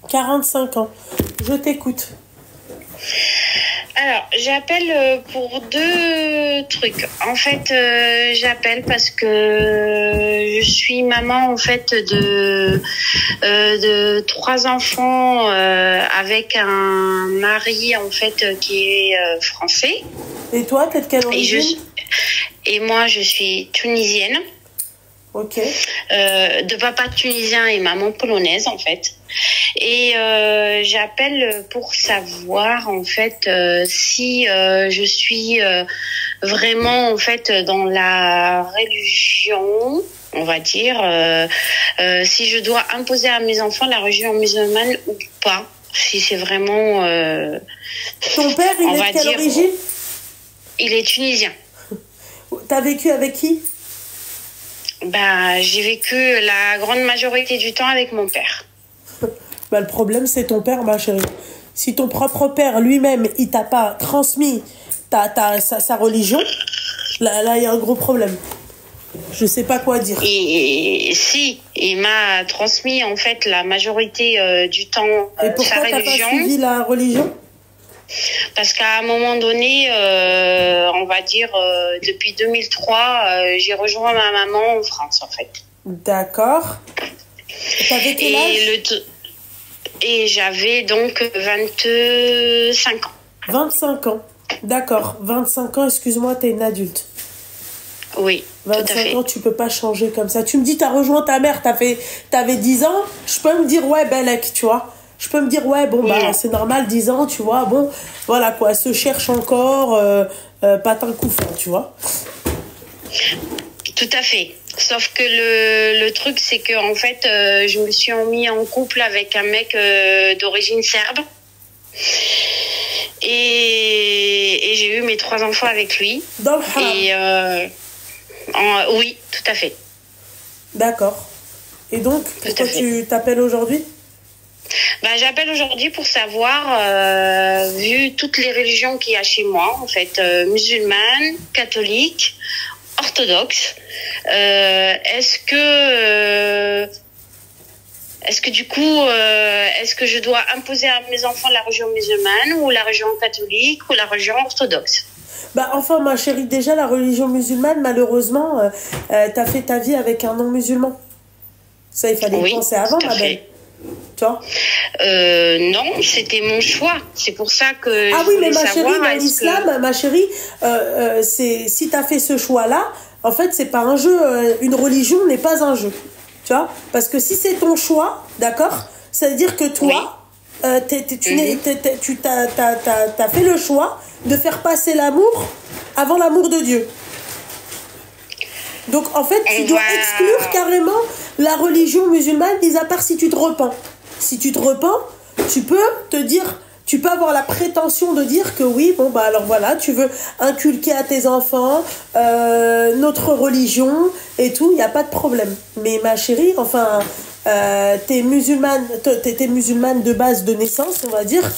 45 ans. Je t'écoute. Alors, j'appelle pour deux trucs. En fait, j'appelle parce que je suis maman en fait de 3 enfants avec un mari en fait qui est français. Et toi, t'es de quelle origine? Et moi, je suis tunisienne. Ok. De papa tunisien et maman polonaise en fait. Et j'appelle pour savoir en fait si je suis vraiment en fait dans la religion, on va dire, si je dois imposer à mes enfants la religion musulmane ou pas, si c'est vraiment. Ton père, il est de quelle origine? Il est tunisien. T'as vécu avec qui? Bah, j'ai vécu la grande majorité du temps avec mon père. Bah, le problème, c'est ton père, ma chérie. Si ton propre père, lui-même, il t'a pas transmis sa religion, là, il y a un gros problème. Je sais pas quoi dire. Et si, il m'a transmis, en fait, la majorité du temps sa religion. Et pourquoi t'as pas suivi la religion? Parce qu'à un moment donné, on va dire, depuis 2003, j'ai rejoint ma maman en France, en fait. D'accord. T'avais quel âge? Et j'avais donc 25 ans. 25 ans. D'accord. 25 ans, excuse-moi, t'es une adulte. Oui, 25 ans, tu peux pas changer comme ça. Tu me dis, t'as rejoint ta mère, t'avais 10 ans. Je peux me dire, ouais, Belek, tu vois. Je peux me dire, ouais, bon, bah, c'est normal, 10 ans, tu vois. Bon, voilà, quoi. Elle se cherche encore, patin couffin, tu vois. Tout à fait. Sauf que le truc, c'est que en fait, je me suis mis en couple avec un mec d'origine serbe. Et j'ai eu mes 3 enfants avec lui. Dans le haram. Et oui, tout à fait. D'accord. Et donc, pourquoi tu t'appelles aujourd'hui? Ben, j'appelle aujourd'hui pour savoir, vu toutes les religions qu'il y a chez moi, en fait, musulmane, catholique, orthodoxe, est-ce que du coup, est-ce que je dois imposer à mes enfants la religion musulmane ou la religion catholique ou la religion orthodoxe? Bah enfin, ma chérie, déjà la religion musulmane, malheureusement, t'as fait ta vie avec un non-musulman. Ça, il fallait y penser avant, ma belle. Tu vois? Non, c'était mon choix. C'est pour ça que ah oui, mais ma chérie, dans l'islam, ma chérie, si t'as fait ce choix-là, en fait, c'est pas un jeu. Une religion n'est pas un jeu. Tu vois? Parce que si c'est ton choix, d'accord, ça veut dire que toi, t'as fait le choix de faire passer l'amour avant l'amour de Dieu. Donc, en fait, tu dois exclure carrément la religion musulmane, mis à part si tu te repens. Si tu te repens, tu peux te dire, tu peux avoir la prétention de dire que oui, bon, bah alors voilà, tu veux inculquer à tes enfants notre religion et tout, il n'y a pas de problème. Mais ma chérie, enfin, t'es musulmane de base de naissance, on va dire.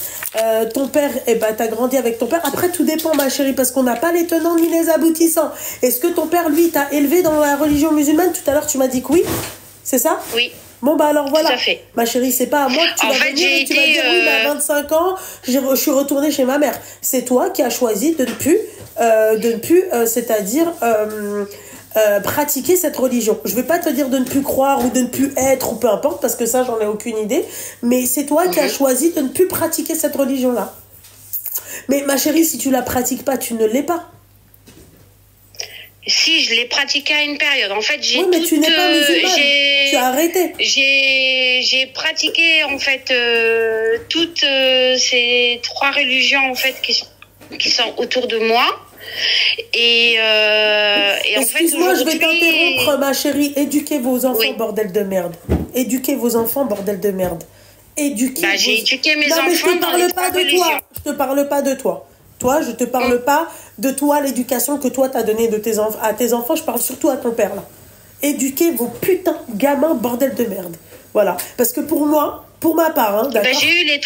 Ton père, t'as grandi avec ton père. Après, tout dépend, ma chérie, parce qu'on n'a pas les tenants ni les aboutissants. Est-ce que ton père, lui, t'a élevé dans la religion musulmane? Tout à l'heure, tu m'as dit que oui. C'est ça? Oui. Bon, bah alors voilà. Tout à fait. Ma chérie, c'est pas à moi que tu vas venir et tu vas dire oui, mais à 25 ans, je suis retournée chez ma mère. C'est toi qui as choisi de ne plus, c'est-à-dire pratiquer cette religion. Je vais pas te dire de ne plus croire ou de ne plus être ou peu importe, parce que ça, j'en ai aucune idée. Mais c'est toi qui as choisi de ne plus pratiquer cette religion-là. Mais ma chérie, si tu la pratiques pas, tu ne l'es pas. Si, je l'ai pratiqué à une période. En fait, j'ai mais tu n'es pas musulmane. Tu as arrêté. J'ai pratiqué en fait toutes ces 3 religions en fait qui sont autour de moi. Et en fait, excuse-moi, je vais t'interrompre, ma chérie. Éduquez vos enfants, bordel de merde. Éduquez vos enfants, bordel de merde. Éduquez. J'ai éduqué mes enfants. Mais je te parle pas de toi. Je te parle pas de toi. Toi, je te parle pas de toi, l'éducation que toi t'as donnée à tes enfants. Je parle surtout à ton père là. Éduquez vos putains gamins, bordel de merde. Voilà. Parce que pour moi, pour ma part, hein, d'accord. J'ai eu les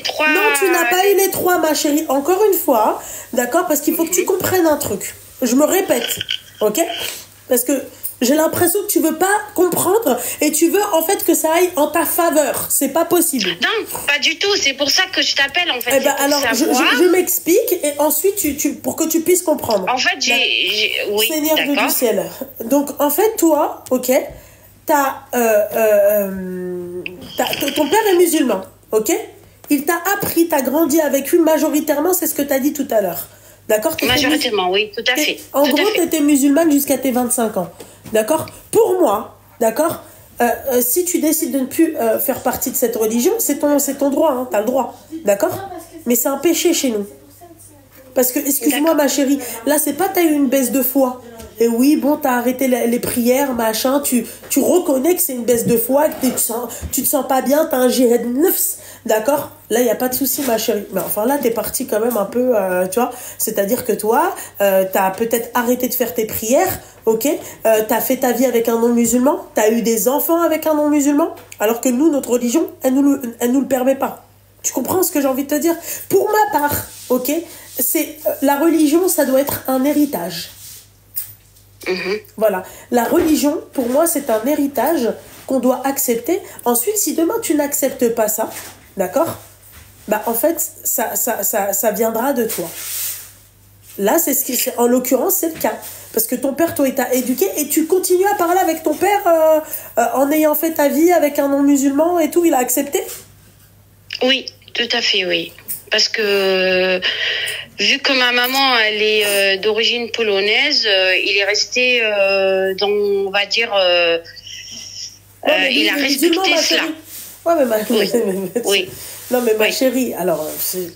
3. Non, tu n'as pas eu les 3, ma chérie. Encore une fois, d'accord, parce qu'il faut que tu comprennes un truc. Je me répète, ok? Parce que J'ai l'impression que tu veux pas comprendre et tu veux en fait que ça aille en ta faveur. C'est pas possible. Non, pas du tout. C'est pour ça que je t'appelle en fait. Eh ben, alors, je m'explique et ensuite pour que tu puisses comprendre. En fait, oui, Seigneur du ciel. Donc, en fait, toi, ok, ton père est musulman, ok? Il t'a appris, t'as grandi avec lui majoritairement, c'est ce que t'as dit tout à l'heure. D'accord? Majoritairement, oui, tout à fait. En gros, tu étais musulmane jusqu'à tes 25 ans. D'accord? Pour moi, d'accord? Si tu décides de ne plus faire partie de cette religion, c'est ton droit, hein, tu as le droit. D'accord? Mais c'est un péché chez nous. Parce que, excuse-moi ma chérie, là, c'est pas tu as eu une baisse de foi. Et oui, bon, tu as arrêté les prières, machin, tu reconnais que c'est une baisse de foi, que tu te sens pas bien, tu as un jihad nefs, d'accord? Là, il n'y a pas de souci, ma chérie. Mais enfin, là, tu es partie quand même un peu, tu vois, c'est-à-dire que toi, tu as peut-être arrêté de faire tes prières, ok? Tu as fait ta vie avec un non-musulman, tu as eu des enfants avec un non-musulman, alors que nous, notre religion, elle nous le permet pas. Tu comprends ce que j'ai envie de te dire? Pour ma part, ok? La religion, ça doit être un héritage. Voilà, la religion pour moi c'est un héritage qu'on doit accepter. Ensuite, si demain tu n'acceptes pas ça, d'accord, bah en fait ça viendra de toi. Là en l'occurrence c'est le cas parce que ton père toi il t'a éduqué et tu continues à parler avec ton père en ayant fait ta vie avec un non musulman et tout, il a accepté? Oui, tout à fait, oui. Parce que vu que ma maman elle est d'origine polonaise, il est resté on va dire il a respecté cela. Ouais, mais oui. Non mais ma chérie, alors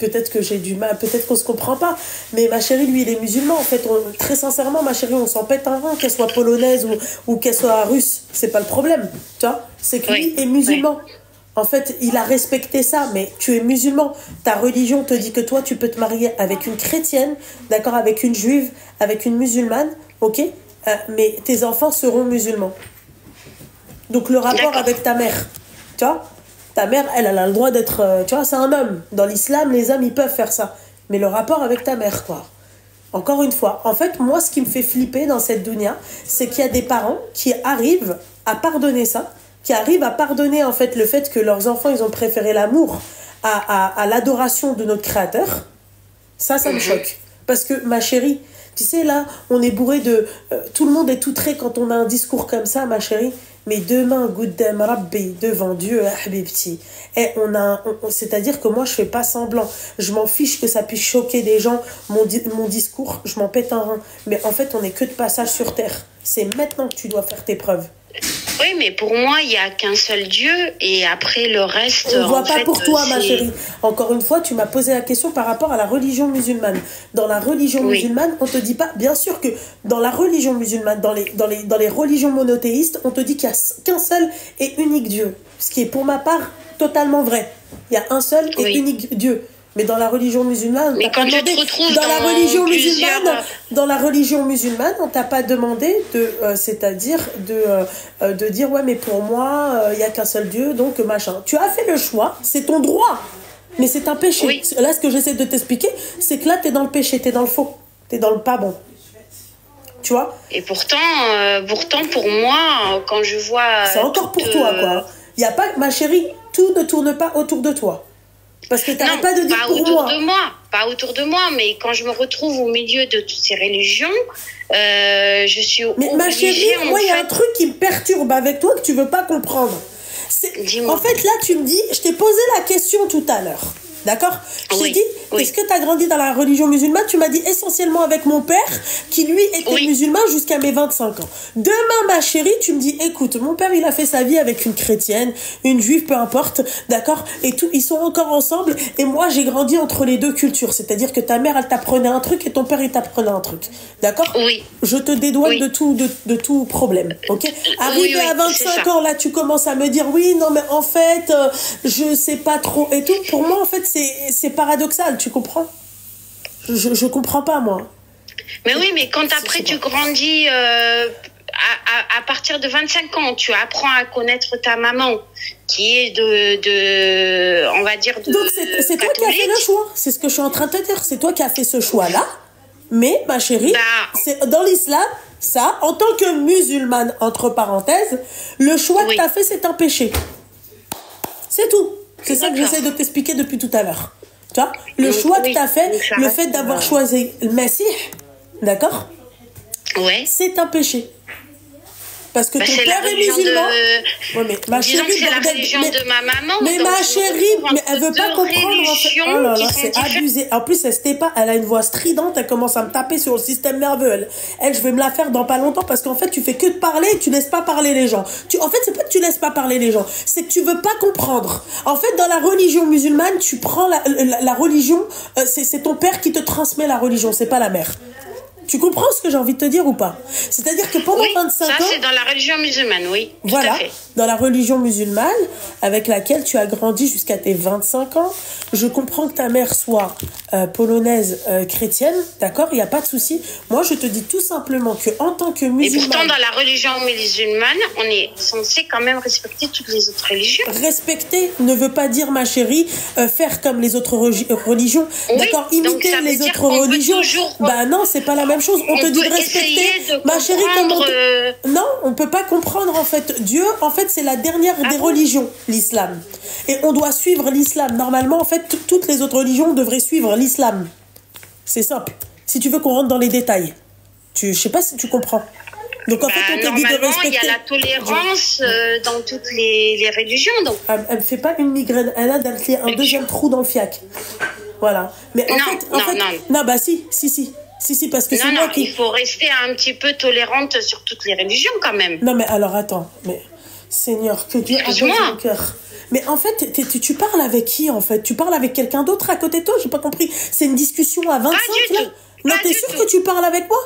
peut-être que j'ai du mal, peut-être qu'on se comprend pas, mais ma chérie lui il est musulman en fait, très sincèrement ma chérie on s'en pète un rein qu'elle soit polonaise ou qu'elle soit russe, c'est pas le problème, tu vois, c'est que lui est musulman. En fait, il a respecté ça, mais tu es musulman. Ta religion te dit que toi, tu peux te marier avec une chrétienne, d'accord, avec une juive, avec une musulmane, ok, mais tes enfants seront musulmans. Donc, le rapport avec ta mère, tu vois, ta mère, elle a le droit d'être, tu vois, c'est un homme. Dans l'islam, les hommes, ils peuvent faire ça. Mais le rapport avec ta mère, quoi. Encore une fois, en fait, moi, ce qui me fait flipper dans cette dunya, c'est qu'il y a des parents qui arrivent à pardonner ça, qui arrivent à pardonner en fait le fait que leurs enfants ils ont préféré l'amour à l'adoration de notre créateur. Ça me choque parce que ma chérie, tu sais là on est bourré de tout le monde est outré quand on a un discours comme ça ma chérie, mais demain Goudem Rabbi devant Dieu Habibti, et c'est-à-dire que moi je fais pas semblant, je m'en fiche que ça puisse choquer des gens mon discours, je m'en pète un rein, mais en fait on est que de passage sur terre, c'est maintenant que tu dois faire tes preuves. Oui, mais pour moi, il n'y a qu'un seul Dieu et après le reste... On ne voit pas pour toi, ma chérie. Encore une fois, tu m'as posé la question par rapport à la religion musulmane. Dans la religion musulmane, on ne te dit pas... Bien sûr que dans la religion musulmane, dans les religions monothéistes, on te dit qu'il n'y a qu'un seul et unique Dieu. Ce qui est pour ma part totalement vrai. Il y a un seul et unique Dieu. Mais dans la religion musulmane, mais quand tu te retrouves dans la religion musulmane, on t'a pas demandé c'est-à-dire de dire ouais mais pour moi il y a qu'un seul Dieu donc machin. Tu as fait le choix, c'est ton droit, mais c'est un péché. Oui. Là ce que j'essaie de t'expliquer, c'est que là t'es dans le péché, t'es dans le faux, t'es dans le pas bon. Tu vois. Et pourtant pour moi quand je vois. C'est encore pour toi quoi. Il y a pas ma chérie, tout ne tourne pas autour de toi. Parce que t'arrêtes pas de dire pour moi. Pas autour de moi, mais quand je me retrouve au milieu de toutes ces religions, je suis obligée... Mais ma chérie, moi, il y a un truc qui me perturbe avec toi que tu veux pas comprendre. En fait, là, tu me dis, je t'ai posé la question tout à l'heure. D'accord? Je t'ai dit, est-ce que tu as grandi dans la religion musulmane? Tu m'as dit essentiellement avec mon père, qui lui était musulman jusqu'à mes 25 ans. Demain, ma chérie, tu me dis, écoute, mon père, il a fait sa vie avec une chrétienne, une juive, peu importe, d'accord? Et tout, ils sont encore ensemble. Et moi, j'ai grandi entre les deux cultures. C'est-à-dire que ta mère, elle t'apprenait un truc et ton père, il t'apprenait un truc. D'accord? Oui. Je te dédouane de tout problème. Ok? Arrivé à 25 ans, là, tu commences à me dire, oui, non, mais en fait, je sais pas trop et tout. Pour moi, en fait, c'est paradoxal, tu comprends? Je comprends pas, moi. Mais oui, mais quand après tu grandis, à partir de 25 ans, tu apprends à connaître ta maman, qui est on va dire, Donc c'est toi qui as fait le choix, c'est ce que je suis en train de te dire, c'est toi qui as fait ce choix-là, Mais, ma chérie, Bah, c'est dans l'islam, ça, en tant que musulmane, entre parenthèses, le choix que oui. tu as fait, c'est un péché. C'est tout. C'est ça que D'accord. j'essaie de t'expliquer depuis tout à l'heure. Tu vois, le choix que Oui. tu as fait, Donc, ça le reste, fait d'avoir choisi le Messie, d'accord, Ouais. c'est un péché. Parce que Bah, ton c'est la père est religion musulman. de... Ouais, mais ma Disons que chérie, c'est la bordel, religion mais- de ma maman. mais donc ma je me chérie, retrouve mais entre elle veut pas deux comprendre. En fait. religions Oh là qui là, sont c'est différentes. abusé. En plus, elle s'était pas, elle a une voix stridente, elle commence à me taper sur le système nerveux. Elle, je vais me la faire dans pas longtemps parce qu'en fait, tu fais que de parler et tu laisses pas parler les gens. En fait, c'est pas que tu laisses pas parler les gens, c'est que tu veux pas comprendre. En fait, dans la religion musulmane, tu prends la religion, c'est ton père qui te transmet la religion, c'est pas la mère. Tu comprends ce que j'ai envie de te dire ou pas? C'est-à-dire que pendant Oui, 25 ça ans, c'est dans la religion musulmane, oui. Tout voilà, à fait. dans la religion musulmane avec laquelle tu as grandi jusqu'à tes 25 ans, je comprends que ta mère soit polonaise chrétienne, d'accord, il n'y a pas de souci. Moi, je te dis tout simplement que en tant que Et musulmane, pourtant, dans la religion musulmane, on est censé quand même respecter toutes les autres religions. respecter ne veut pas dire, ma chérie, faire comme les autres religions, Oui, d'accord, donc imiter ça veut les dire autres qu'on peut religions. toujours- Bah non, c'est pas la même chose. On te dit peut de respecter, essayer de ma chérie, comment comprendre, Non, on peut pas comprendre en fait. Dieu, en fait, c'est la dernière des bon religions, l'islam. Et on doit suivre l'islam. Normalement, en fait, toutes les autres religions devraient suivre l'islam. C'est simple. Si tu veux qu'on rentre dans les détails, je sais pas si tu comprends. Donc en Bah, fait, on te dit de normalement, il y respecter. a la tolérance dans toutes les religions. Donc, Elle me fait pas une migraine. Elle a un deuxième trou dans le fiac. Voilà. Mais en Non, fait, non. non, bah si, parce que c'est non, moi non, qui. il faut rester un petit peu tolérante sur toutes les religions quand même. Non, mais alors attends, mais Seigneur, que Dieu apaise Excuse-moi. mon cœur. Mais en fait, tu parles avec qui en fait? Tu parles avec quelqu'un d'autre à côté de toi? J'ai pas compris. C'est une discussion à 25 du là? tout. Non, Pas t'es du sûr tout. que tu parles avec moi?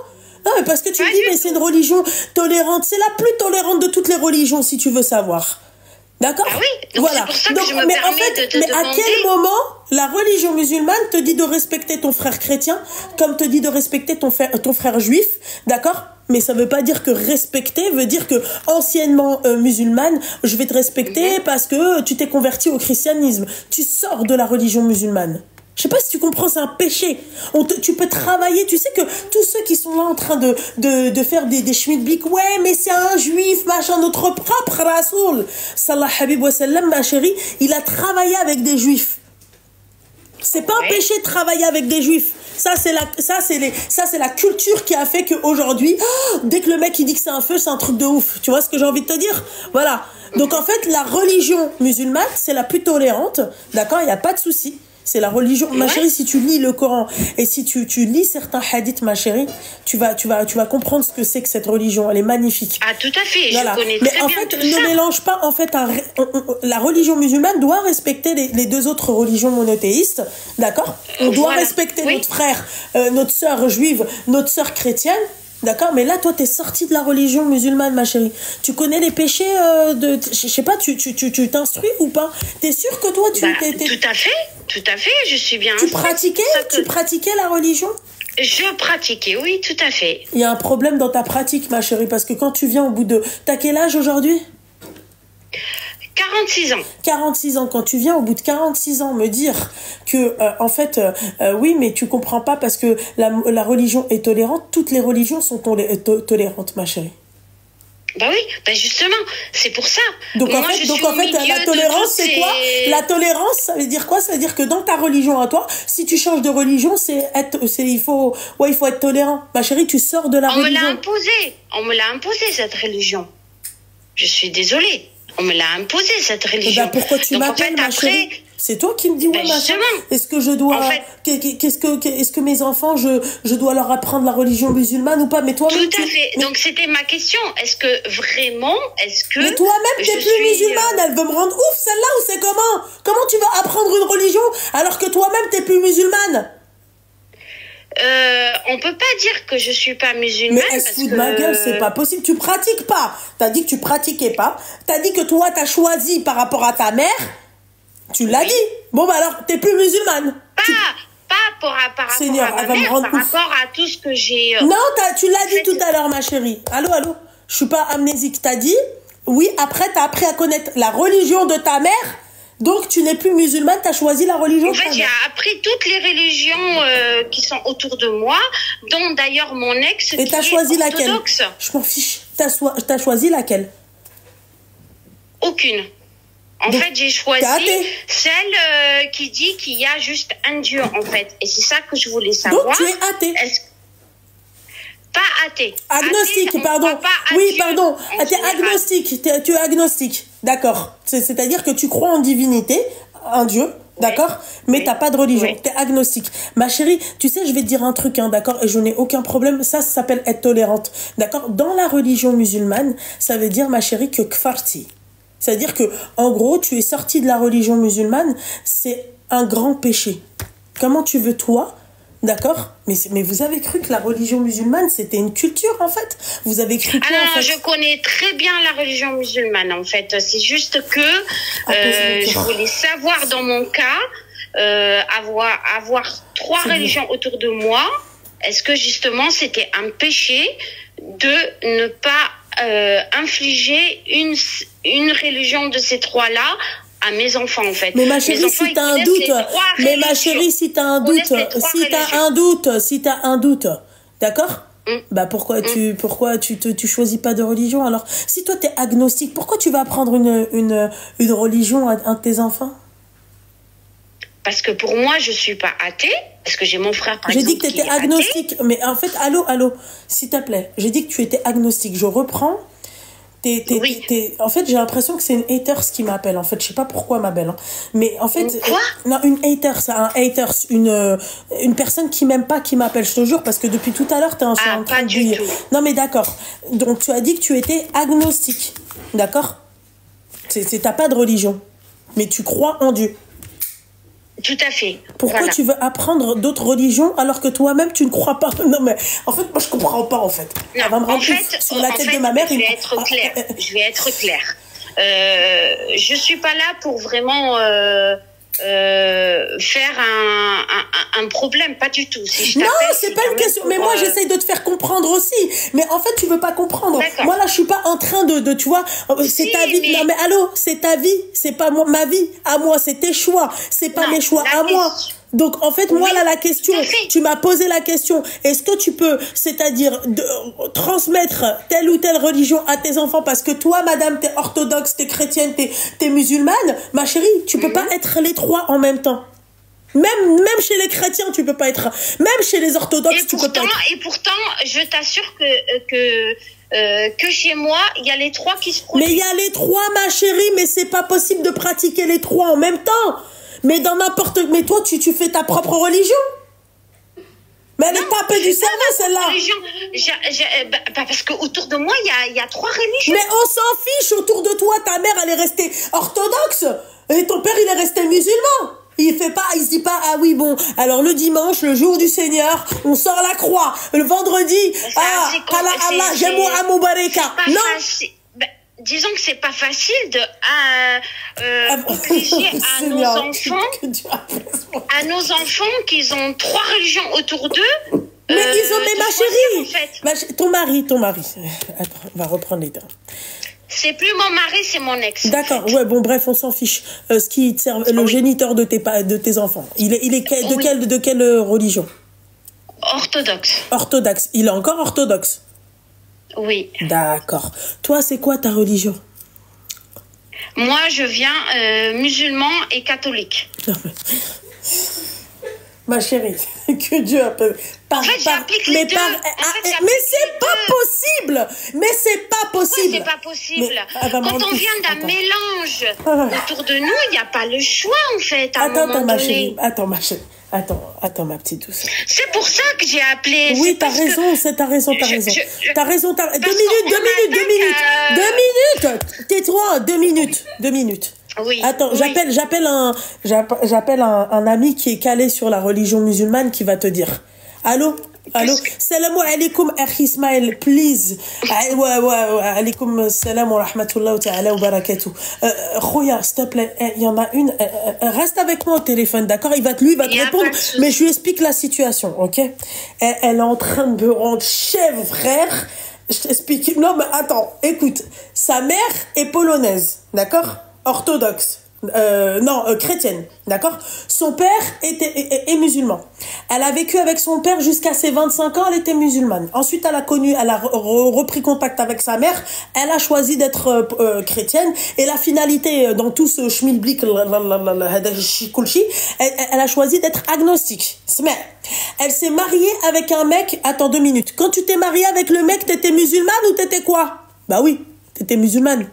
Non, mais parce que tu Pas me dis, du mais tout. c'est une religion tolérante. C'est la plus tolérante de toutes les religions, si tu veux savoir. D'accord? Ah oui, donc c'est pour ça que je me mais permets de te mais à demander- quel moment la religion musulmane te dit de respecter ton frère chrétien comme te dit de respecter ton frère juif, d'accord? Mais ça veut pas dire que respecter veut dire que anciennement musulmane, je vais te respecter parce que tu t'es converti au christianisme. Tu sors de la religion musulmane. Je sais pas si tu comprends, c'est un péché. Tu peux travailler, tu sais que tous ceux qui sont là en train de faire des schmilblick, ouais, mais c'est un juif, machin, notre propre Rasoul, sallallahu alayhi wa sallam, ma chérie, il a travaillé avec des juifs. C'est pas un péché de travailler avec des juifs. Ça, c'est la culture qui a fait qu'aujourd'hui, dès que le mec il dit que c'est un feu, c'est un truc de ouf. Tu vois ce que j'ai envie de te dire? Voilà. Donc en fait, la religion musulmane, c'est la plus tolérante. D'accord? Il n'y a pas de souci. C'est la religion. Ma chérie, si tu lis le Coran et si tu lis certains hadiths, ma chérie, tu vas comprendre ce que c'est que cette religion. Elle est magnifique. Ah, tout à fait, Voilà. je connais Mais très en bien fait, tout ne ça. mélange pas. En fait, la religion musulmane doit respecter les deux autres religions monothéistes, d'accord? On doit Voilà. respecter Oui. notre frère, notre sœur juive, notre sœur chrétienne. D'accord, mais là, toi, t'es sortie de la religion musulmane, ma chérie. Tu connais les péchés je sais pas, tu t'instruis ou pas? T'es sûre que toi, Bah, tout à fait, je suis bien. tu instruite. tu pratiquais la religion? Je pratiquais, oui, tout à fait. Il y a un problème dans ta pratique, ma chérie, parce que quand tu viens au bout de... T'as quel âge aujourd'hui? 46 ans. 46 ans, quand tu viens au bout de 46 ans me dire que en fait oui, mais tu comprends pas parce que la religion est tolérante, toutes les religions sont tolérantes, ma chérie. Bah oui, bah justement, c'est pour ça. Donc Moi, en fait, je suis au milieu la de tolérance toutes c'est quoi? ces- La tolérance, ça veut dire quoi? Ça veut dire que dans ta religion à toi, si tu changes de religion, il faut être tolérant. Ma chérie, tu sors de la On me l'a religion. imposé. On me l'a imposé, cette religion. Je suis désolée. On me l'a imposé, cette Eh religion. ben, pourquoi tu Donc, en m'appelles, fait, ma après, chérie? C'est toi qui me dis, ouais, Ben, machin. justement. Est-ce que je dois, En fait- est-ce que mes enfants, je dois leur apprendre la religion musulmane ou pas? Mais toi-même, tout à fait. mais, Donc, c'était ma question. Est-ce que mais toi-même, t'es je plus suis, musulmane. Elle veut me rendre ouf, celle-là, ou c'est comment? Comment tu vas apprendre une religion alors que toi-même, t'es plus musulmane? on peut pas dire que je suis pas Mais musulmane elle se parce fout que de ma gueule, c'est pas possible. Tu pratiques pas. T'as dit que tu pratiquais pas. T'as dit que toi, t'as choisi par rapport à ta mère. Tu l'as dit. Bon, bah alors, t'es plus musulmane. pas par rapport Seigneur, à elle ma va me mère, rendre par ouf. rapport à tout ce que j'ai. Non, tu l'as dit fait- tout à l'heure, ma chérie. Allô? Je suis pas amnésique. T'as dit, oui, après, t'as appris à connaître la religion de ta mère. Donc, tu n'es plus musulmane, tu as choisi la religion. En fait, j'ai appris toutes les religions qui sont autour de moi, dont d'ailleurs mon ex qui tu as choisi laquelle? orthodoxe. Je m'en fiche. T'as choisi laquelle? Aucune. En Donc, fait, j'ai choisi celle qui dit qu'il y a juste un Dieu, en fait. Et c'est ça que je voulais savoir. Donc, tu es athée. Pas athée. Agnostique, athée, pardon. Oui, Dieu, pardon. Tu es agnostique. Tu es agnostique. D'accord. C'est-à-dire que tu crois en divinité, un Dieu, d'accord, mais t'as pas de religion. Tu es agnostique. Ma chérie, tu sais, je vais te dire un truc, hein, d'accord, et je n'ai aucun problème. Ça s'appelle être tolérante. D'accord. Dans la religion musulmane, ça veut dire, ma chérie, que kfarti. C'est-à-dire que, en gros, tu es sorti de la religion musulmane, c'est un grand péché. Comment tu veux, toi, d'accord, mais vous avez cru que la religion musulmane, c'était une culture, en fait? Vous avez cru quoi, en fait? Je connais très bien la religion musulmane, en fait. C'est juste que je voulais savoir, dans mon cas, avoir trois religions autour de moi, est-ce que, justement, c'était un péché de ne pas infliger une religion de ces trois-là à mes enfants, en fait. Mais ma chérie, si t'as un doute, si t'as un doute, d'accord? Bah pourquoi tu choisis pas de religion alors? Si toi t'es agnostique, pourquoi tu vas apprendre une religion à un de tes enfants? Parce que pour moi, je suis pas athée, parce que j'ai mon frère, par exemple, j'ai dit que tu étais agnostique, mais en fait, allô, s'il te plaît, j'ai dit que tu étais agnostique. Je reprends. En fait, j'ai l'impression que c'est une haters qui m'appelle. En fait, je sais pas pourquoi elle m'appelle. Hein. Mais en fait, non, une haters, une personne qui m'aime pas qui m'appelle, je te jure, parce que depuis tout à l'heure, t'es en train de bouillir. Non, mais d'accord. Donc, tu as dit que tu étais agnostique, d'accord? T'as pas de religion, mais tu crois en Dieu. Tout à fait. Pourquoi tu veux apprendre d'autres religions alors que toi-même tu ne crois pas? Non mais en fait moi je comprends pas en fait. Non, elle va me rendre sur la tête de ma mère. Je vais être claire. Je suis pas là pour vraiment faire un problème, pas du tout. Si non, c'est pas une question. Mais moi, j'essaye de te faire comprendre aussi. Mais en fait, tu veux pas comprendre. Moi, là, je suis pas en train de tu vois, c'est ta vie. Mais... Non, mais allô, c'est ta vie. C'est pas ma vie. À moi, c'est tes choix. C'est pas mes choix à moi. Donc, en fait, moi, là, la question, tu m'as posé la question. Est-ce que tu peux, c'est-à-dire, transmettre telle ou telle religion à tes enfants parce que toi, madame, t'es orthodoxe, t'es chrétienne, t'es musulmane? Ma chérie, tu peux pas être les trois en même temps. Même chez les chrétiens, tu peux pas être. Même chez les orthodoxes, tu peux pas être. Et pourtant, je t'assure que chez moi, il y a les trois qui se produisent. Mais il y a les trois, ma chérie, mais c'est pas possible de pratiquer les trois en même temps. Mais dans n'importe... Mais toi, tu fais ta propre religion. Mais elle est tapée du cerveau, celle-là. Parce qu'autour de moi, il y a trois religions. Mais on s'en fiche. Autour de toi, ta mère, elle est restée orthodoxe. Et ton père, il est resté musulman. Il se dit pas, ah oui, bon, alors le dimanche, le jour du Seigneur, on sort la croix. Le vendredi, Allah, j'aime Amou Bareka. Non. Disons que c'est pas facile de obliger à nos enfants qu'ils ont trois religions autour d'eux. Mais ils ont, mais ma chérie, ton mari. Attends, on va reprendre les termes. C'est plus mon mari, c'est mon ex. D'accord, ouais, bon, bref, on s'en fiche. Ce qui te sert, le géniteur de tes enfants. Il est de quelle religion? Orthodoxe. Il est encore orthodoxe? Oui. D'accord. Toi, c'est quoi ta religion? Moi, je viens musulman et catholique. Non, mais... Ma chérie, que Dieu appelle. En fait, j'applique les deux. Mais c'est pas possible. Mais c'est pas possible. C'est pas possible. Quand on vient d'un mélange autour de nous, il n'y a pas le choix, en fait. Attends, ma chérie. Attends, ma petite douce. C'est pour ça que j'ai appelé. Oui, t'as raison. T'as raison. 2 minutes. Tais-toi, 2 minutes. Oui. Attends, j'appelle un ami qui est calé sur la religion musulmane qui va te dire. Allô? Salam alaikum, Akhi Ismaël, please. Ouais, alaikum salam wa rahmatullahi ta'ala wa barakatuh. Khoya, s'il te plaît, il y en a une, reste avec moi au téléphone, d'accord? Lui, il va te répondre, mais je lui explique la situation, ok? Elle est en train de me rendre chèvre, frère. Je t'explique. Non, mais attends, écoute. Sa mère est polonaise, d'accord? Orthodoxe, chrétienne, d'accord? Son père est musulman. Elle a vécu avec son père jusqu'à ses 25 ans, elle était musulmane. Ensuite, elle a repris contact avec sa mère, elle a choisi d'être chrétienne, et la finalité dans tout ce schmilblick, elle a choisi d'être agnostique. Elle s'est mariée avec un mec, attends 2 minutes, quand tu t'es mariée avec le mec, t'étais musulmane ou t'étais quoi? Bah oui, t'étais musulmane.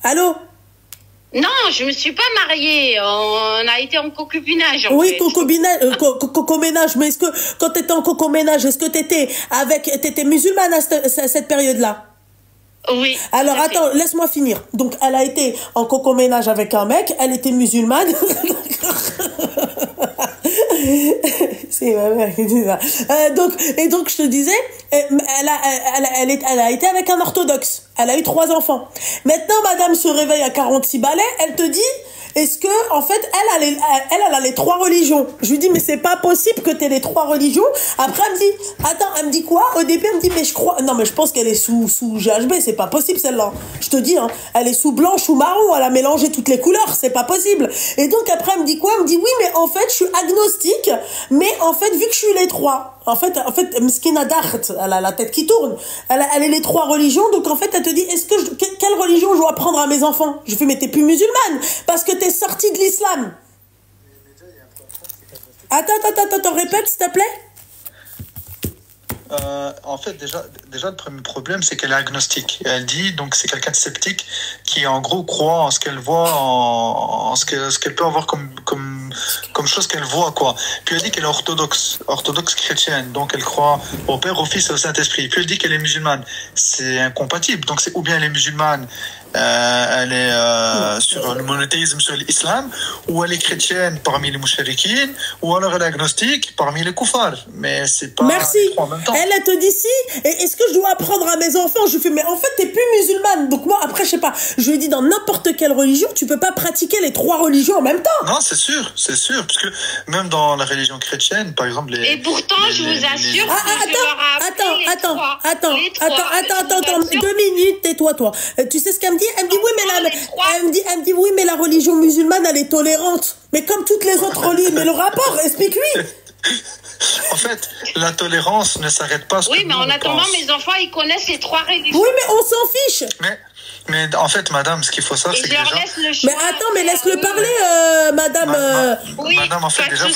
Allô? Non, je me suis pas mariée. On a été en concubinage. Oui, cocoménage. Mais est-ce que quand t'étais en cocoménage, est-ce que t'étais musulmane à cette période-là? Oui. Alors attends, laisse-moi finir. Donc elle a été en cocoménage avec un mec, elle était musulmane. C'est ma mère qui dit ça. Donc je te disais, elle a été avec un orthodoxe. Elle a eu 3 enfants. Maintenant, madame se réveille à 46 balais, elle te dit, est-ce que, en fait, elle a les 3 religions. Je lui dis, mais c'est pas possible que t'aies les 3 religions. Après, elle me dit, attends, elle me dit quoi? Au début, elle me dit, mais je pense qu'elle est sous GHB, c'est pas possible, celle-là. Je te dis, hein, elle est sous blanche ou marron, elle a mélangé toutes les couleurs, c'est pas possible. Et donc, après, elle me dit quoi? Elle me dit, oui, mais en fait, je suis agnostique, mais en fait, vu que je suis les 3, en fait, Mskina Dacht, elle a la tête qui tourne. Elle est les 3 religions, donc en fait, elle te dit, quelle religion je dois apprendre à mes enfants? Je fais, mais t'es plus musulmane, parce que t'es sortie de l'islam. Attends, répète, s'il te plaît. En fait, déjà, le premier problème, c'est qu'elle est agnostique. Elle dit, donc, c'est quelqu'un de sceptique qui, en gros, croit en ce qu'elle voit, en ce qu'elle peut avoir comme chose qu'elle voit, quoi. Puis elle dit qu'elle est orthodoxe chrétienne. Donc, elle croit au Père, au Fils et au Saint-Esprit. Puis elle dit qu'elle est musulmane. C'est incompatible. Donc, c'est ou bien elle est musulmane, elle est sur le monothéisme, sur l'islam, ou elle est chrétienne parmi les mouchariquines, ou alors elle est agnostique parmi les koufars. Mais c'est pas les 3 en même temps. Elle te dit si, et est-ce que je dois apprendre à mes enfants? Je lui fais, mais en fait, t'es plus musulmane. Donc moi, après, je sais pas, je lui dis, dans n'importe quelle religion, tu peux pas pratiquer les 3 religions en même temps. Non, c'est sûr, parce que même dans la religion chrétienne, par exemple, Et pourtant, je vous assure Attends, 2 minutes, tais-toi, toi. Tu sais ce qu'elle me dit? Elle me dit, oui, mais la religion musulmane, elle est tolérante. Mais comme toutes les autres religions, mais le rapport, explique-lui. En fait, la tolérance ne s'arrête pas à ce que mais en attendant, mes enfants, ils connaissent les 3 religions. Oui, mais on s'en fiche. Mais en fait, madame, ce qu'il faut savoir, c'est que déjà... Mais attends, mais laisse-le parler, madame. Madame, en fait, déjà, il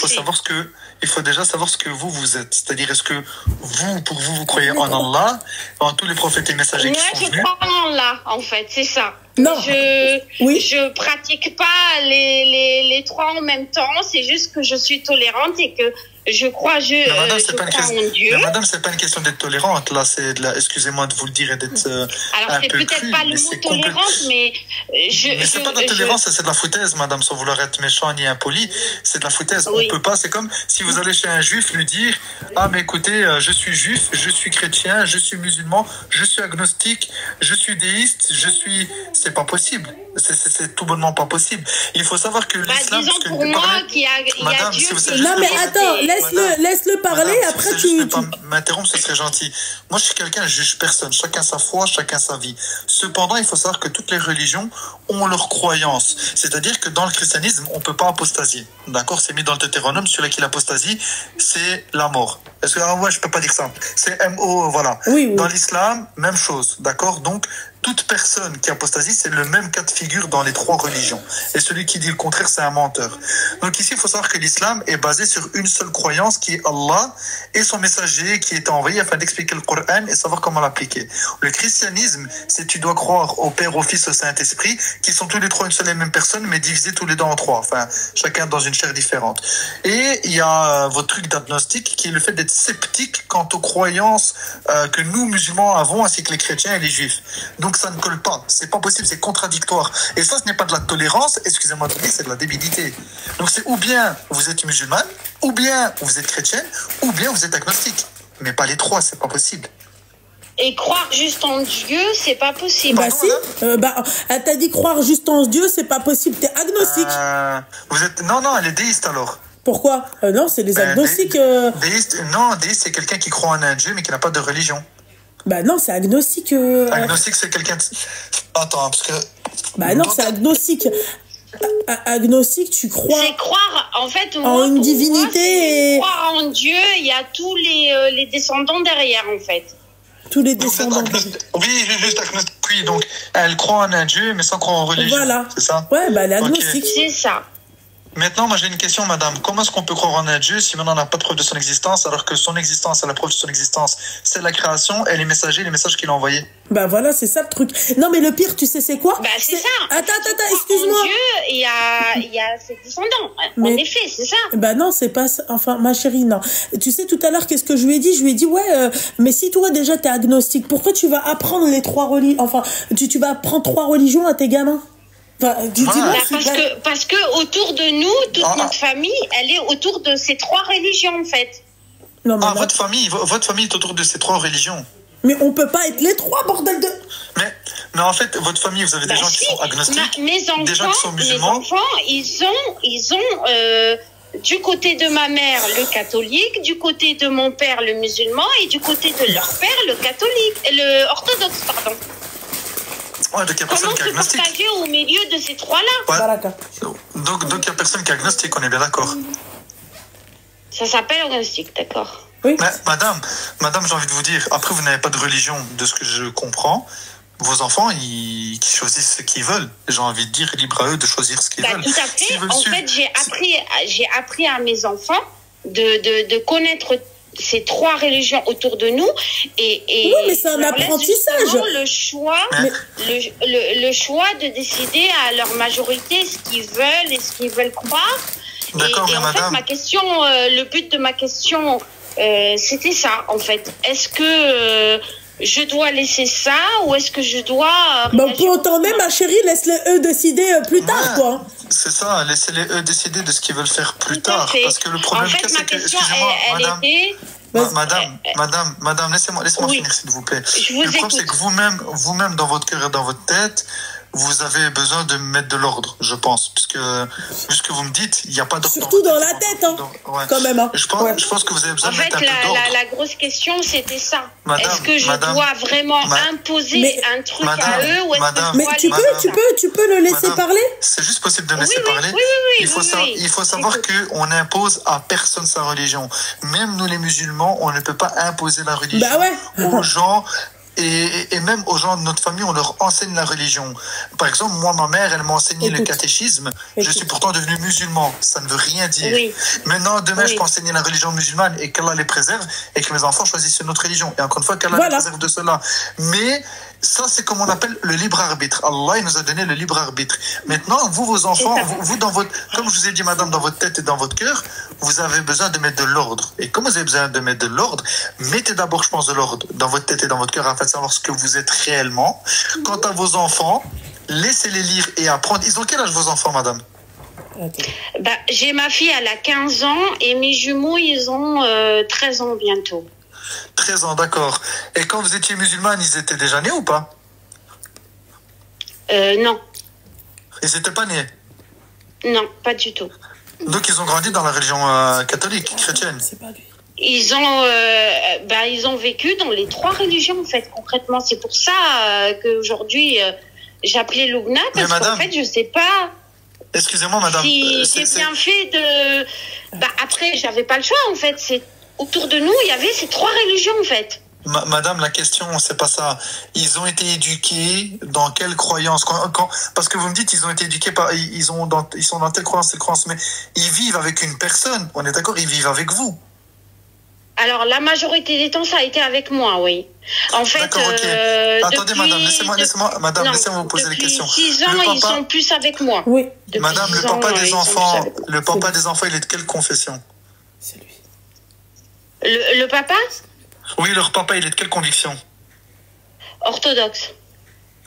faut déjà savoir ce que vous êtes. C'est-à-dire, est-ce que vous croyez en Allah, en tous les prophètes et messagers qui sont venus? Moi, je crois en Allah, en fait, c'est ça. Non. Je pratique pas les 3 en même temps. C'est juste que je suis tolérante et que je crois, en Dieu. Mais madame, c'est pas une question d'être tolérante. Là, c'est excusez-moi de vous le dire et d'être alors, c'est peut-être pas le mot tolérante, mais mais c'est pas de la tolérance, c'est de la foutaise, madame, sans vouloir être méchant ni impoli. C'est de la foutaise. Oui. On peut pas, c'est comme si vous allez chez un juif lui dire, ah, mais écoutez, je suis juif, je suis chrétien, je suis musulman, je suis agnostique, je suis déiste, c'est pas possible. C'est tout bonnement pas possible. Il faut savoir que l'islam... disons pour moi qu'il y a Dieu... Non, mais attends, laisse-le parler, madame, après tu... ne pas m'interrompre, ce serait gentil. Moi, je suis quelqu'un, je juge personne. Chacun sa foi, chacun sa vie. Cependant, il faut savoir que toutes les religions ont leurs croyances. C'est-à-dire que dans le christianisme, on peut pas apostasier. D'accord? C'est mis dans le Deutéronome, celui qui l'apostasie, c'est la mort. Est-ce que, ouais, je peux pas dire ça. C'est M-O, voilà. Oui. Dans l'islam, même chose. D'accord? Donc, toute personne qui apostasie, c'est le même cas de figure dans les 3 religions. Et celui qui dit le contraire, c'est un menteur. Donc ici, il faut savoir que l'islam est basé sur une seule croyance qui est Allah et son messager qui est envoyé afin d'expliquer le Coran et savoir comment l'appliquer. Le christianisme, c'est tu dois croire au Père, au Fils, au Saint-Esprit, qui sont tous les 3 une seule et même personne, mais divisés tous les 2 en 3. Enfin, chacun dans une chair différente. Et il y a votre truc d'agnostique qui est le fait d'être sceptique quant aux croyances que nous, musulmans, avons, ainsi que les chrétiens et les juifs. Donc ça ne colle pas, c'est pas possible, c'est contradictoire. Et ça, ce n'est pas de la tolérance, excusez-moi de dire, c'est de la débilité. Donc c'est ou bien vous êtes musulmane, ou bien vous êtes chrétienne, ou bien vous êtes agnostique. Mais pas les 3, c'est pas possible. Et croire juste en Dieu, c'est pas possible. Bah si, elle t'a dit croire juste en Dieu, c'est pas possible, t'es agnostique. Non, elle est déiste alors. Pourquoi? Non, c'est les agnostiques. Déiste, c'est quelqu'un qui croit en un Dieu, mais qui n'a pas de religion. Bah non, c'est agnostique. Agnostique, c'est quelqu'un... Attends, parce que... Bah non, c'est agnostique. Agnostique, tu crois C'est croire, en fait, moi, en une pour divinité moi, c'est et croire en Dieu. Il y a tous les descendants derrière, en fait. tous les Donc, descendants. oui, juste agnostique, oui. Donc, elle croit en un Dieu, mais sans croire en religion. Voilà. C'est ça? Ouais, bah, elle est Ok. agnostique. C'est ça. Maintenant, moi j'ai une question, madame. Comment est-ce qu'on peut croire en un Dieu si maintenant on n'a pas de preuve de son existence, alors que son existence, la preuve de son existence, c'est la création et les messages qu'il a envoyés? Bah voilà, c'est ça le truc. Non, mais le pire, tu sais, c'est quoi? Bah, c'est ça. Attends, En excuse-moi. Dieu, il y a ses descendants. Mais- En effet, c'est ça. Bah non, c'est pas ça. Enfin, ma chérie, non. Tu sais, tout à l'heure, qu'est-ce que je lui ai dit? Je lui ai dit, ouais, mais si toi, déjà, t'es agnostique, pourquoi tu vas apprendre les 3 religions? Enfin, tu vas apprendre 3 religions à tes gamins? Enfin, dis-moi, Voilà. Bah, parce que autour de nous, toute Ah. notre famille, elle est autour de ces 3 religions, en fait. Non, mais, Ah, non. votre famille est autour de ces 3 religions. Mais on peut pas être les 3, bordel de... Mais en fait, votre famille, vous avez des Bah, gens qui si. sont agnostiques, Mes enfants, des gens qui sont musulmans. ils ont du côté de ma mère le catholique, du côté de mon père le musulman et du côté de leur père le catholique, le orthodoxe, pardon. Ouais, donc il n'y a Comment personne qui est se agnostique. partager au milieu de ces 3-là? Ouais. Baraka. Donc il n'y a personne qui est agnostique, on est bien d'accord. Ça s'appelle agnostique, d'accord. Oui. Mais madame, j'ai envie de vous dire, après vous n'avez pas de religion, de ce que je comprends. Vos enfants, ils choisissent ce qu'ils veulent. J'ai envie de dire, libre à eux de choisir ce qu'ils Bah, veulent. tout à fait. S'ils veulent En suivre- fait, j'ai appris à mes enfants de connaître ces 3 religions autour de nous et Oui, mais c'est un je leur laisse apprentissage. justement le choix Mais- le choix de décider à leur majorité ce qu'ils veulent et ce qu'ils veulent croire. D'accord, et mais en fait, madame, le but de ma question, c'était ça, en fait. Est-ce que je dois laisser ça ou est-ce que je dois... Bah, réagir pour autant, même, autrement? ma chérie, laisse-les eux décider plus tard, Ouais. quoi. c'est ça, laissez-les eux décider de ce qu'ils veulent faire plus Tout à tard. fait. Parce que le En problème fait, qu'il y a, ma c'est que, question, excusez-moi, elle madame, était... madame, laissez-moi Oui. finir, s'il vous plaît. Je vous Le problème, écoute. c'est que vous-même, dans votre cœur et dans votre tête, vous avez besoin de mettre de l'ordre, je pense. Puisque, vu ce que vous me dites, il n'y a pas d'ordre. Surtout dans la tête, hein. Ouais. Quand même, hein. Je pense, Ouais. je pense que vous avez besoin En de fait, mettre un peu d'ordre. la grosse question, c'était ça. Madame, Est-ce que je madame, dois vraiment ma- imposer Mais- un truc madame, à eux ou est-ce madame, que je Mais dois tu les- tu peux le laisser Madame, parler? C'est juste possible de me Oui, laisser oui, parler. oui, oui, il faut, oui, sa- oui. il faut savoir qu'on n'impose à personne sa religion. Même nous les musulmans, on ne peut pas imposer la religion Bah ouais. aux gens. Et même aux gens de notre famille, on leur enseigne la religion. Par exemple, moi, ma mère, elle m'a enseigné le Écoute. catéchisme. Je Écoute. suis pourtant devenu musulman. Ça ne veut rien dire. Oui. Maintenant, demain, Oui. je peux enseigner la religion musulmane et qu'Allah les préserve et que mes enfants choisissent une autre religion. Et encore une fois, qu'Allah Voilà. les préserve de cela. Mais ça, c'est comme on appelle le libre arbitre. Allah, il nous a donné le libre arbitre. Maintenant, vous, vos enfants, C'est ça. vous dans votre, comme je vous ai dit, madame, dans votre tête et dans votre cœur, vous avez besoin de mettre de l'ordre. Et comme vous avez besoin de mettre de l'ordre, mettez d'abord, je pense, de l'ordre dans votre tête et dans votre cœur afin de savoir ce que vous êtes réellement. Quant à vos enfants, laissez-les lire et apprendre. Ils ont quel âge, vos enfants, madame? Bah, j'ai ma fille, elle a 15 ans et mes jumeaux, ils ont 13 ans bientôt. 13 ans, d'accord. Et quand vous étiez musulmane, ils étaient déjà nés ou pas? Non, Ils n'étaient pas nés. non, pas du tout. Donc, ils ont grandi dans la religion catholique, chrétienne. C'est pas lui. Ils ont vécu dans les 3 religions, en fait, concrètement. C'est pour ça qu'aujourd'hui, j'ai appelé Loubna, Mais parce qu'en madame, fait, je sais pas Excusez-moi, madame. si c'est- j'ai bien fait de... Après, j'avais pas le choix, en fait. Autour de nous, il y avait ces 3 religions, en fait. Madame, la question, c'est pas ça. Ils ont été éduqués dans quelle croyance? Parce que vous me dites, ils ont été éduqués ils sont dans telle croyance, mais ils vivent avec une personne. On est d'accord, ils vivent avec vous. Alors, la majorité des temps, ça a été avec moi, oui. En fait, D'accord, ok. Attendez, madame, laissez-moi vous poser les questions. Depuis 6 ans, Le ils papa- sont plus avec moi. Oui, Depuis Madame, 6 le papa ans, des ils sont plus enfants, avec moi. le papa des enfants, il est de quelle confession? c'est lui. Le papa Oui, leur papa, il est de quelle conviction? orthodoxe.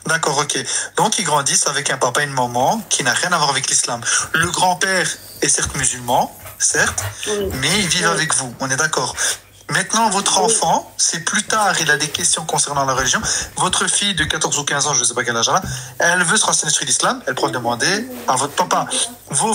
D'accord, ok. Donc, ils grandissent avec un papa et une maman qui n'a rien à voir avec l'islam. Le grand-père est certes musulman, certes, Oui. mais ils vivent Oui. avec vous. On est d'accord. Maintenant, votre enfant, c'est plus tard, il a des questions concernant la religion. Votre fille de 14 ou 15 ans, je ne sais pas quel âge elle a, elle veut se renseigner sur l'islam, elle pourra demander à votre papa. Vos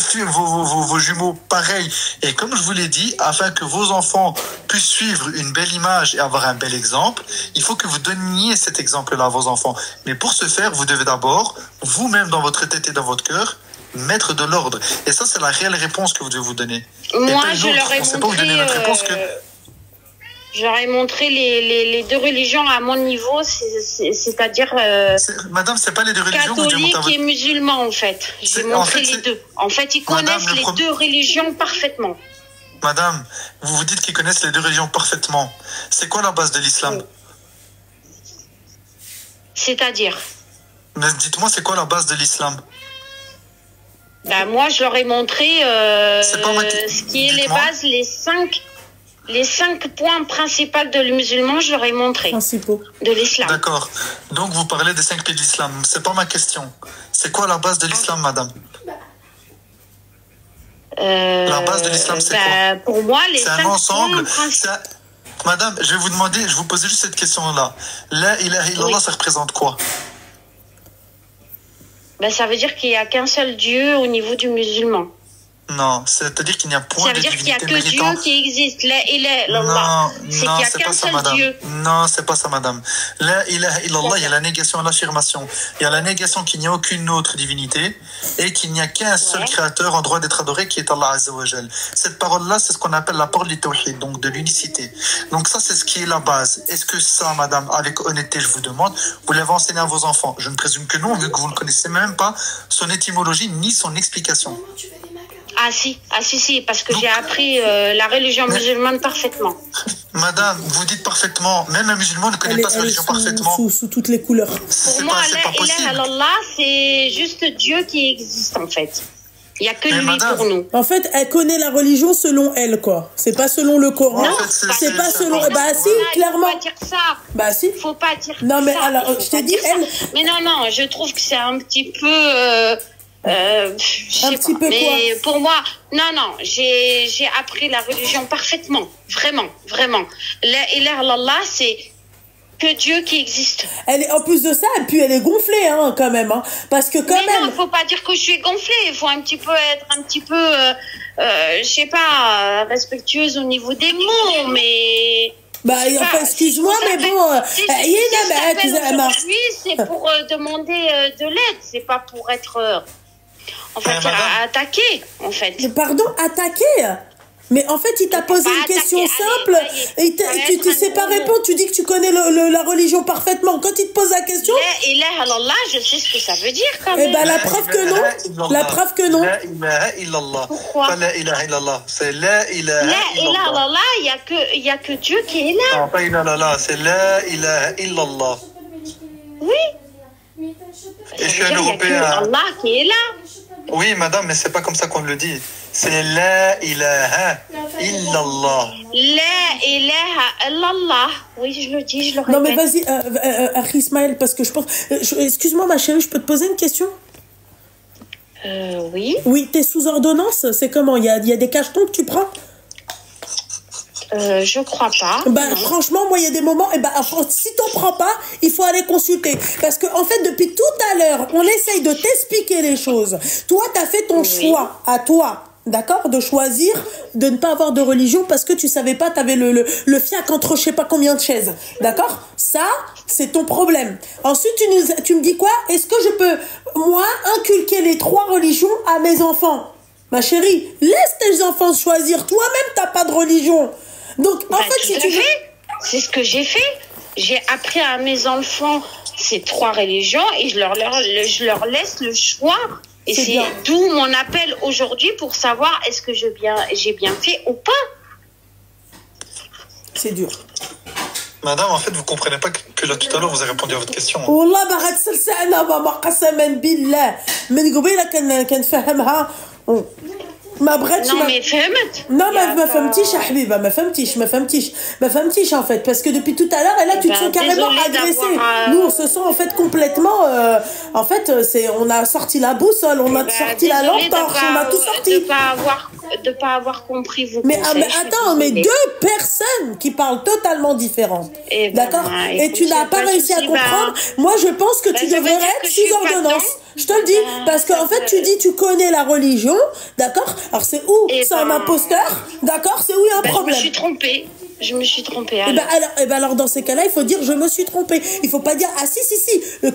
jumeaux, pareil. Et comme je vous l'ai dit, afin que vos enfants puissent suivre une belle image et avoir un bel exemple, il faut que vous donniez cet exemple-là à vos enfants. Mais pour ce faire, vous devez d'abord, vous-même dans votre tête et dans votre cœur, mettre de l'ordre. Et ça, c'est la réelle réponse que vous devez vous donner. Moi, je leur ai on sait pas vous donner montré... notre réponse que... J'aurais montré les deux religions à mon niveau, c'est-à-dire Madame, c'est pas les deux religions que vous devez catholique et musulman, en fait. J'ai montré les deux. En fait, ils connaissent les deux religions parfaitement. Madame, vous vous dites qu'ils connaissent les deux religions parfaitement. C'est quoi la base de l'islam? C'est-à-dire? Dites-moi, c'est quoi la base de l'islam? Ben, moi, je leur ai montré ce qui est les bases, les cinq points principaux de le musulman, je leur ai montré. Principaux. De l'islam. D'accord. Donc, vous parlez des 5 piliers de l'islam. C'est pas ma question. C'est quoi la base de l'islam, madame? La base de l'islam, c'est quoi? Pour moi, les c'est 5 un ensemble. points Madame, je vais vous demander, je vais vous poser juste cette question-là. La ilaha illallah, ça représente quoi? Ben, ça veut dire qu'il n'y a qu'un seul Dieu au niveau du musulman. Non, c'est-à-dire qu'il n'y a point de divinité méritante. Ça veut dire qu'il n'y a que Dieu qui existe. La ilaha illallah. C'est qu'il n'y a qu'un seul Dieu. Non, c'est pas ça, madame. La ilaha illallah, il y a la négation et l'affirmation. Il y a la négation qu'il n'y a aucune autre divinité et qu'il n'y a qu'un seul créateur en droit d'être adoré qui est Allah Azza wa Jal. Cette parole-là, c'est ce qu'on appelle la parole du tawhid, donc de l'unicité. Donc ça, c'est ce qui est la base. Est-ce que ça, madame, avec honnêteté, je vous demande, vous l'avez enseigné à vos enfants? Je ne présume que non, vu que vous ne connaissez même pas son étymologie ni son explication. Ah si, parce que j'ai appris la religion musulmane parfaitement. Madame, vous dites parfaitement, même un musulman ne connaît pas sa religion parfaitement. Sous toutes les couleurs. Pour moi, la ilaha illallah, c'est juste Dieu qui existe en fait. Il n'y a que lui madame, pour nous. En fait, elle connaît la religion selon elle, quoi. C'est pas selon le Coran. Non, c'est pas selon... Bah si, clairement. Faut pas dire ça. Bah si. Faut pas dire ça. Non, mais alors, je t'ai dit, elle... Mais non, je trouve que c'est un petit peu... un petit peu mais quoi? pour moi, non, j'ai appris la religion parfaitement, vraiment. La ilaha illallah, c'est que Dieu qui existe. Elle est, en plus de ça, puis elle est gonflée, hein, quand même, hein, parce que quand même. Non, faut pas dire que je suis gonflée. Il faut être un petit peu, je sais pas, respectueuse au niveau des mots, mais. Bah, enfin, excuse-moi, mais bon, aujourd'hui, c'est pour demander de l'aide, c'est pas pour être, attaqué, en fait. Pardon, attaqué? Mais en fait, il t'a posé une question simple et tu sais pas répondre. Tu dis que tu connais la religion parfaitement. Quand il te pose la question... La ilaha illallah, je sais ce que ça veut dire quand même. Eh ben, la preuve que non. La preuve que non. La ilaha illallah. Pourquoi? Pas la ilaha illallah. C'est la ilaha illallah. La ilaha illallah, il y a que Dieu qui est là. Non, pas illallah, c'est la ilaha illallah. Oui. Et je suis un Européen. Il y a que Allah qui est là. Oui, madame, mais c'est pas comme ça qu'on le dit. C'est la ilaha illallah. La ilaha illallah. Oui, je le dis, je le répète. Non, mais vas-y, Ismaël, parce que je pense... excuse-moi, ma chérie, je peux te poser une question? Oui. Oui, t'es sous ordonnance? C'est comment? Il y a des cachetons que tu prends? Je crois pas. Bah, franchement, moi, il y a des moments, si t'en prends pas, il faut aller consulter. Parce que, en fait, depuis tout à l'heure, on essaye de t'expliquer les choses. Toi, t'as fait ton choix à toi. D'accord? De choisir de ne pas avoir de religion parce que tu savais pas, t'avais le fiac entre je sais pas combien de chaises. D'accord? Ça, c'est ton problème. Ensuite, tu me dis quoi? Est-ce que je peux, moi, inculquer les 3 religions à mes enfants? Ma chérie, laisse tes enfants choisir. Toi-même, t'as pas de religion. Donc, en fait, si tu veux... C'est ce que j'ai fait. J'ai appris à mes enfants ces 3 religions et je leur laisse le choix. Et c'est d'où mon appel aujourd'hui pour savoir est-ce que j'ai bien fait ou pas. C'est dur. Madame, en fait, vous comprenez pas que là, tout à l'heure, vous avez répondu à votre question. والله ما غتسلسلنا ماما قسما بالله من قبيله كنفهمها ما بغاتش Non mais فهمت. Non ما فهمتيش يا حبيبه ما فهمتيش en fait parce que depuis tout à l'heure et là tu te sens carrément agressée. Nous on se sent en fait complètement en fait on a sorti la boussole, on a sorti la lampe torche, on a tout sorti. De pas avoir compris vous. Mais attends, mais 2 personnes qui parlent totalement différentes. D'accord? Et tu n'as pas réussi à comprendre. Moi je pense que tu devrais être sous ordonnance. Je te le dis, parce qu'en fait, tu dis, tu connais la religion, d'accord? Alors, c'est où? C'est un imposteur, d'accord? C'est où il y a un problème? Je me suis trompée. Je me suis trompée. Et ben alors, dans ces cas-là, il faut dire je me suis trompée. Il faut pas dire ah si.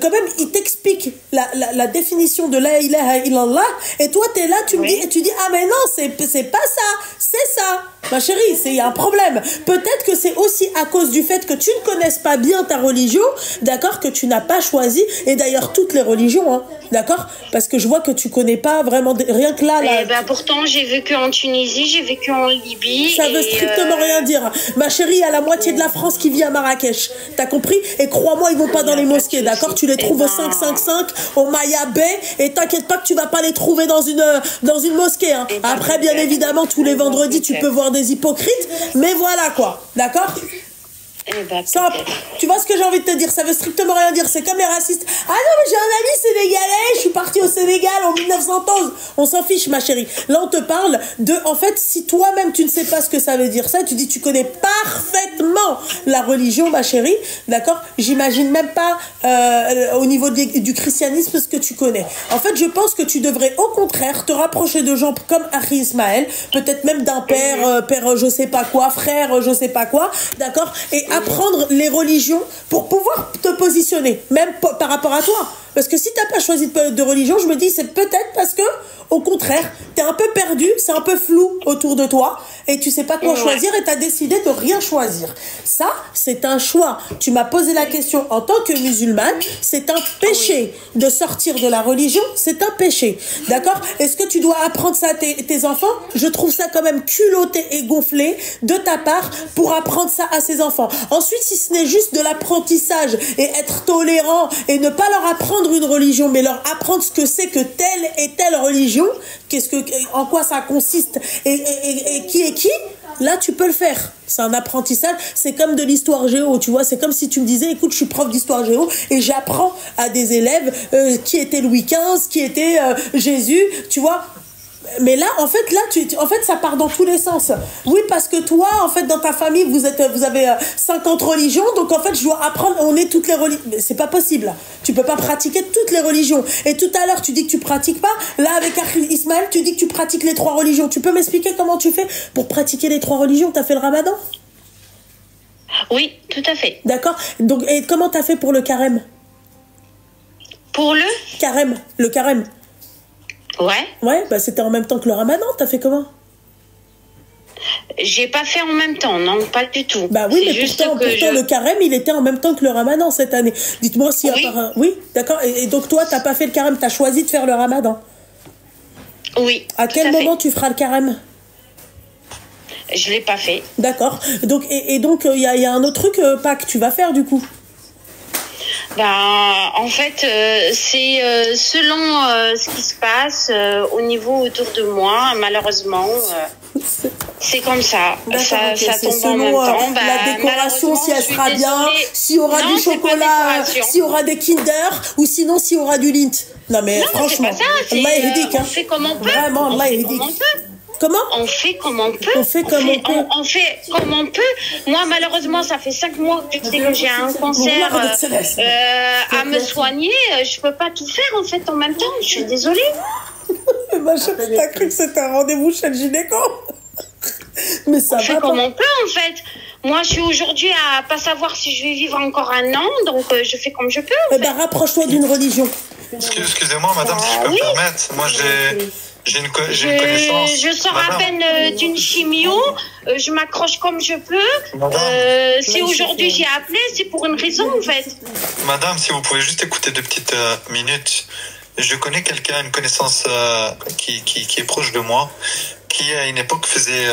Quand même, il t'explique la définition de la ilaha illallah. Et toi, tu es là, tu me dis, et tu dis ah mais non, c'est pas ça, c'est ça. Ma chérie, il y a un problème. Peut-être que c'est aussi à cause du fait que tu ne connaisses pas bien ta religion, d'accord, que tu n'as pas choisi. Et d'ailleurs, toutes les religions, hein, d'accord, parce que je vois que tu connais pas vraiment, rien que là. Pourtant, j'ai vécu en Tunisie, j'ai vécu en Libye. Ça veut strictement rien dire. Ma chérie, il y a la moitié de la France qui vit à Marrakech. T'as compris? Et crois-moi, ils vont pas dans les mosquées, d'accord? Tu les trouves au 555, au Maya Bay, et t'inquiète pas que tu vas pas les trouver dans une mosquée, hein. Après, bien évidemment, tous les vendredis, tu peux voir des hypocrites, mais voilà quoi, d'accord? Simple. Tu vois ce que j'ai envie de te dire? Ça veut strictement rien dire. C'est comme les racistes. Ah non, mais j'ai un ami sénégalais, je suis partie au Sénégal en 1911. On s'en fiche, ma chérie. Là, on te parle de... En fait, si toi-même, tu ne sais pas ce que ça veut dire, ça, tu dis, tu connais parfaitement la religion, ma chérie. D'accord? J'imagine même pas au niveau du christianisme ce que tu connais. En fait, je pense que tu devrais, au contraire, te rapprocher de gens comme Akhi Ismaël, peut-être même d'un père je sais pas quoi, frère je sais pas quoi, d'accord? Et apprendre les religions pour pouvoir te positionner, même par rapport à toi. Parce que si t'as pas choisi de religion, je me dis c'est peut-être parce que, au contraire, t'es un peu perdu, c'est un peu flou autour de toi, et tu sais pas quoi choisir, et t'as décidé de rien choisir. Ça, c'est un choix. Tu m'as posé la question en tant que musulmane, c'est un péché de sortir de la religion, c'est un péché. D'accord? Est-ce que tu dois apprendre ça à tes enfants? Je trouve ça quand même culotté et gonflé de ta part pour apprendre ça à ses enfants. Ensuite, si ce n'est juste de l'apprentissage et être tolérant et ne pas leur apprendre une religion, mais leur apprendre ce que c'est que telle et telle religion, en quoi ça consiste et qui est qui, là tu peux le faire. C'est un apprentissage, c'est comme de l'histoire géo, tu vois, c'est comme si tu me disais écoute, je suis prof d'histoire géo et j'apprends à des élèves qui était Louis XV, qui était Jésus, tu vois. Mais là, en fait, ça part dans tous les sens. Oui, parce que toi, en fait, dans ta famille, vous avez 50 religions, donc en fait, je dois apprendre, on est toutes les religions. Mais c'est pas possible. Tu peux pas pratiquer toutes les religions. Et tout à l'heure, tu dis que tu pratiques pas. Là, avec Ismaël, tu dis que tu pratiques les 3 religions. Tu peux m'expliquer comment tu fais pour pratiquer les 3 religions? T'as fait le ramadan? Oui, tout à fait. D'accord. Donc, et comment t'as fait pour le carême? Pour le carême. Ouais, bah c'était en même temps que le ramadan, t'as fait comment? J'ai pas fait en même temps, non, pas du tout. Bah oui, mais pourtant le carême, il était en même temps que le ramadan cette année. Dites-moi si Oui, d'accord. Et donc toi, t'as pas fait le carême, t'as choisi de faire le ramadan? Oui. À quel moment tu feras le carême? Je l'ai pas fait. D'accord. Donc, donc, il y a un autre truc, Pâques, tu vas faire du coup? En fait, c'est selon ce qui se passe au niveau autour de moi, malheureusement. C'est comme ça. Ça tombe en même temps. La décoration, si elle sera bien, s'il y aura du chocolat, s'il y aura des Kinder, ou sinon s'il y aura du Lindt. Non mais franchement, on fait comme on peut. Vraiment, Comment? On fait comme on peut. On fait comme on peut. Moi, malheureusement, ça fait 5 mois que je sais que j'ai un cancer à me soigner. Je peux pas tout faire, en fait, en même temps. Je suis désolée. Ma chérie, t'as cru que c'était un rendez-vous chez le gynéco? Mais ça on fait comme on peut, en fait. Moi, je suis aujourd'hui à pas savoir si je vais vivre encore un an, donc je fais comme je peux. Rapproche-toi d'une religion. Excusez-moi, madame, si je peux me permettre. Moi, j'ai une connaissance. Je sors à peine d'une chimio, je m'accroche comme je peux. Si aujourd'hui j'ai appelé, c'est pour une raison, en fait. Madame, si vous pouvez juste écouter 2 petites minutes. Je connais quelqu'un, une connaissance qui est proche de moi, qui à une époque faisait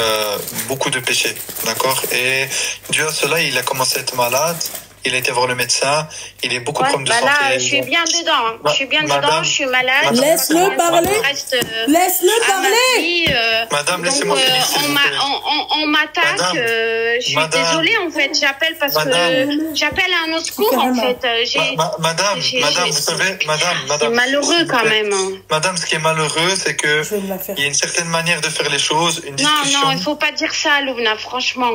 beaucoup de péchés, d'accord? Et dû à cela, il a commencé à être malade. Il a été voir le médecin, il est beaucoup de problèmes de santé. Là, je suis bien dedans. Je suis bien dedans, je suis malade. Laisse-le parler. Laisse-le parler. Madame, laissez-moi finir. On m'attaque. Je suis désolée, en fait. J'appelle parce que j'appelle à un autre secours, en fait. Madame, vous savez, madame. C'est malheureux, quand même. Madame, ce qui est malheureux, c'est que il y a une certaine manière de faire les choses, une discussion. Non, il faut pas dire ça, Loubna, franchement.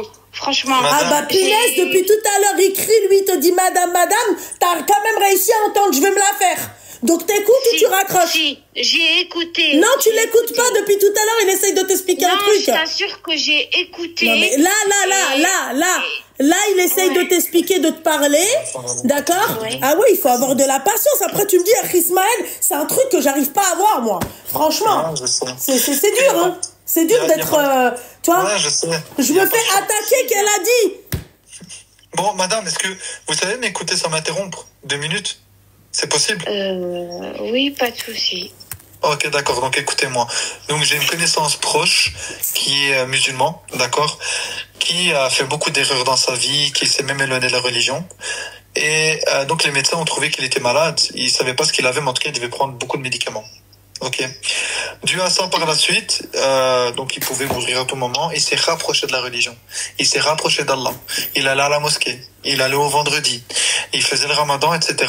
Madame, punaise, depuis tout à l'heure, il crie, lui, il te dit madame, t'as quand même réussi à entendre, je vais me la faire. Donc t'écoutes ou tu raccroches? Si, j'ai écouté. Non, tu l'écoutes pas, depuis tout à l'heure, il essaye de t'expliquer un truc. truc. Je t'assure que j'ai écouté. Non, mais là, il essaye de t'expliquer, de te parler, d'accord? Ouais. Ah oui, il faut avoir de la patience. Après, tu me dis, Ismaël, c'est un truc que j'arrive pas à voir, moi. Franchement, je sais. c'est dur, hein. C'est dur d'être, tu vois. Ouais, je sais. Je me fais attaquer, qu'elle a dit. Bon, madame, est-ce que vous savez m'écouter sans m'interrompre 2 minutes? C'est possible? Oui, pas de souci. Ok, d'accord, donc écoutez-moi. Donc j'ai une connaissance proche qui est musulman, d'accord, qui a fait beaucoup d'erreurs dans sa vie, qui s'est même éloigné de la religion. Et donc les médecins ont trouvé qu'il était malade, ils savaient pas ce qu'il avait, mais en tout cas il devait prendre beaucoup de médicaments. Ok. Dû à ça, par la suite, donc il pouvait mourir à tout moment, il s'est rapproché de la religion, il s'est rapproché d'Allah, il allait à la mosquée, il allait au vendredi, il faisait le ramadan, etc.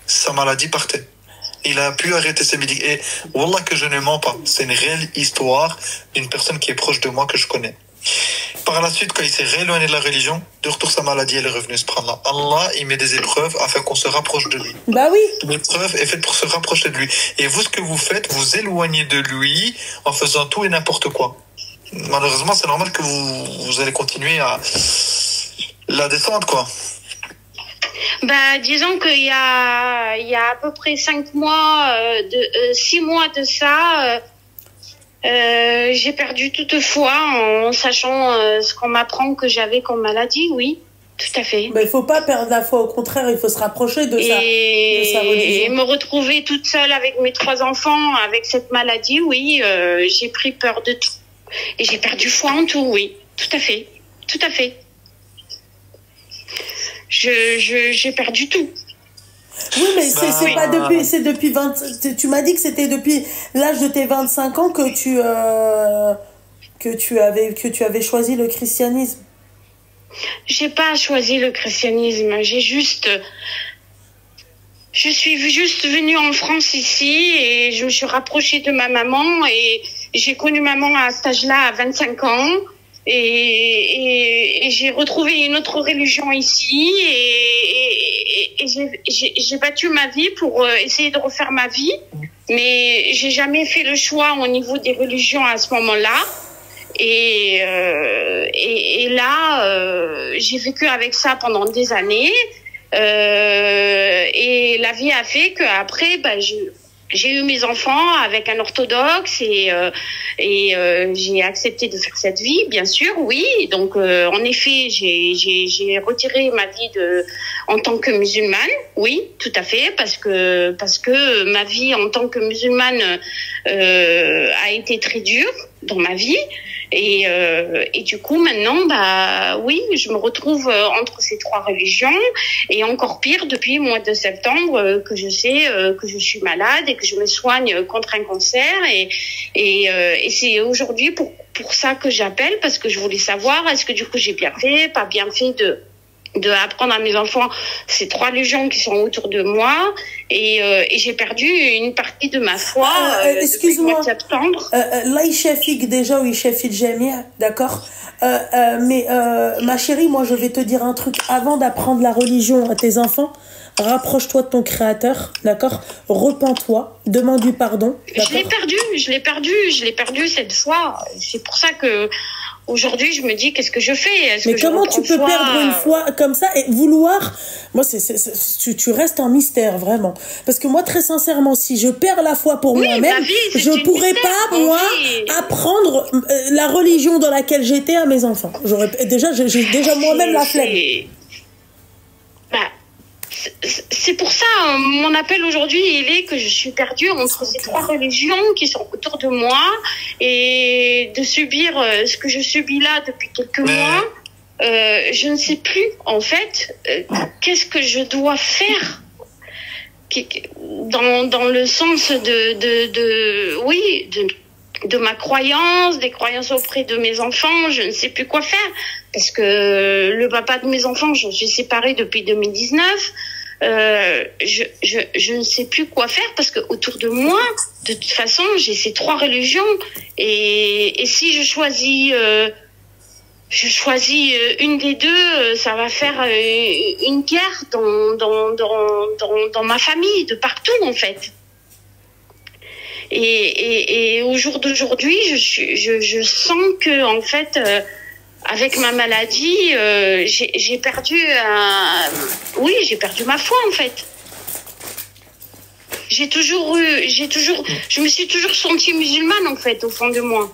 Sa maladie partait. Il a pu arrêter ses médicaments. Et wallah que je ne mens pas. C'est une réelle histoire d'une personne qui est proche de moi, que je connais. Par la suite, quand il s'est rééloigné de la religion, de retour sa maladie, elle est revenue se prendre là. Allah, il met des épreuves afin qu'on se rapproche de lui. Bah oui. L'épreuve est faite pour se rapprocher de lui. Et vous, ce que vous faites, vous éloignez de lui en faisant tout et n'importe quoi. Malheureusement, c'est normal que vous allez continuer à la descendre, quoi. Bah, disons qu'il y a à peu près 6 mois de ça, j'ai perdu toute foi en sachant ce qu'on m'apprend que j'avais comme maladie, oui, tout à fait. Mais il faut pas perdre la foi, au contraire, il faut se rapprocher de sa religion. Et me retrouver toute seule avec mes 3 enfants, avec cette maladie, oui, j'ai pris peur de tout. Et j'ai perdu foi en tout, oui, tout à fait, tout à fait. J'ai perdu tout. Oui, mais c'est pas depuis, c'est depuis 20, tu m'as dit que c'était depuis l'âge de tes 25 ans que tu avais choisi le christianisme. J'ai pas choisi le christianisme, je suis juste venue en France ici et je me suis rapprochée de ma maman et j'ai connu maman à cet âge-là à 25 ans. Et j'ai retrouvé une autre religion ici et j'ai battu ma vie pour essayer de refaire ma vie, mais j'ai jamais fait le choix au niveau des religions à ce moment-là. Et là, j'ai vécu avec ça pendant des années. Et la vie a fait qu'après, j'ai eu mes enfants avec un orthodoxe et j'ai accepté de faire cette vie, bien sûr, oui. Donc, en effet, j'ai retiré ma vie en tant que musulmane, oui, tout à fait, parce que ma vie en tant que musulmane a été très dure dans ma vie. Et du coup, maintenant, oui, je me retrouve entre ces 3 religions et encore pire depuis le mois de septembre que je sais que je suis malade et que je me soigne contre un cancer et c'est aujourd'hui pour ça que j'appelle parce que je voulais savoir est-ce que du coup j'ai bien fait, pas bien fait de apprendre à mes enfants ces 3 religions qui sont autour de moi et j'ai perdu une partie de ma foi depuis le mois de septembre. Là, il chefik déjà ou il chefik Jamia, d'accord, mais ma chérie, moi je vais te dire un truc avant d'apprendre la religion à tes enfants. Rapproche-toi de ton créateur, d'accord, repens-toi, demande-lui pardon. Je l'ai perdu cette fois. C'est pour ça que aujourd'hui, je me dis, qu'est-ce que je fais? Mais comment tu peux perdre une foi comme ça et vouloir... Moi, tu restes en mystère, vraiment. Parce que moi, très sincèrement, si je perds la foi pour moi-même, je ne pourrais pas, moi, apprendre la religion dans laquelle j'étais à mes enfants. J'ai déjà moi-même la flemme. C'est pour ça, mon appel aujourd'hui, il est que je suis perdue entre ces 3 religions qui sont autour de moi et de subir ce que je subis là depuis quelques mois. Je ne sais plus, en fait, qu'est-ce que je dois faire dans le sens de ma croyance, des croyances auprès de mes enfants. Je ne sais plus quoi faire parce que le papa de mes enfants, je suis séparée depuis 2019. Je ne sais plus quoi faire parce que autour de moi, de toute façon, j'ai ces 3 religions et si je choisis une des 2, ça va faire une guerre dans ma famille, de partout en fait. Et au jour d'aujourd'hui, je sens que, en fait, avec ma maladie, j'ai perdu, oui, j'ai perdu ma foi, en fait. Je me suis toujours sentie musulmane, en fait, au fond de moi.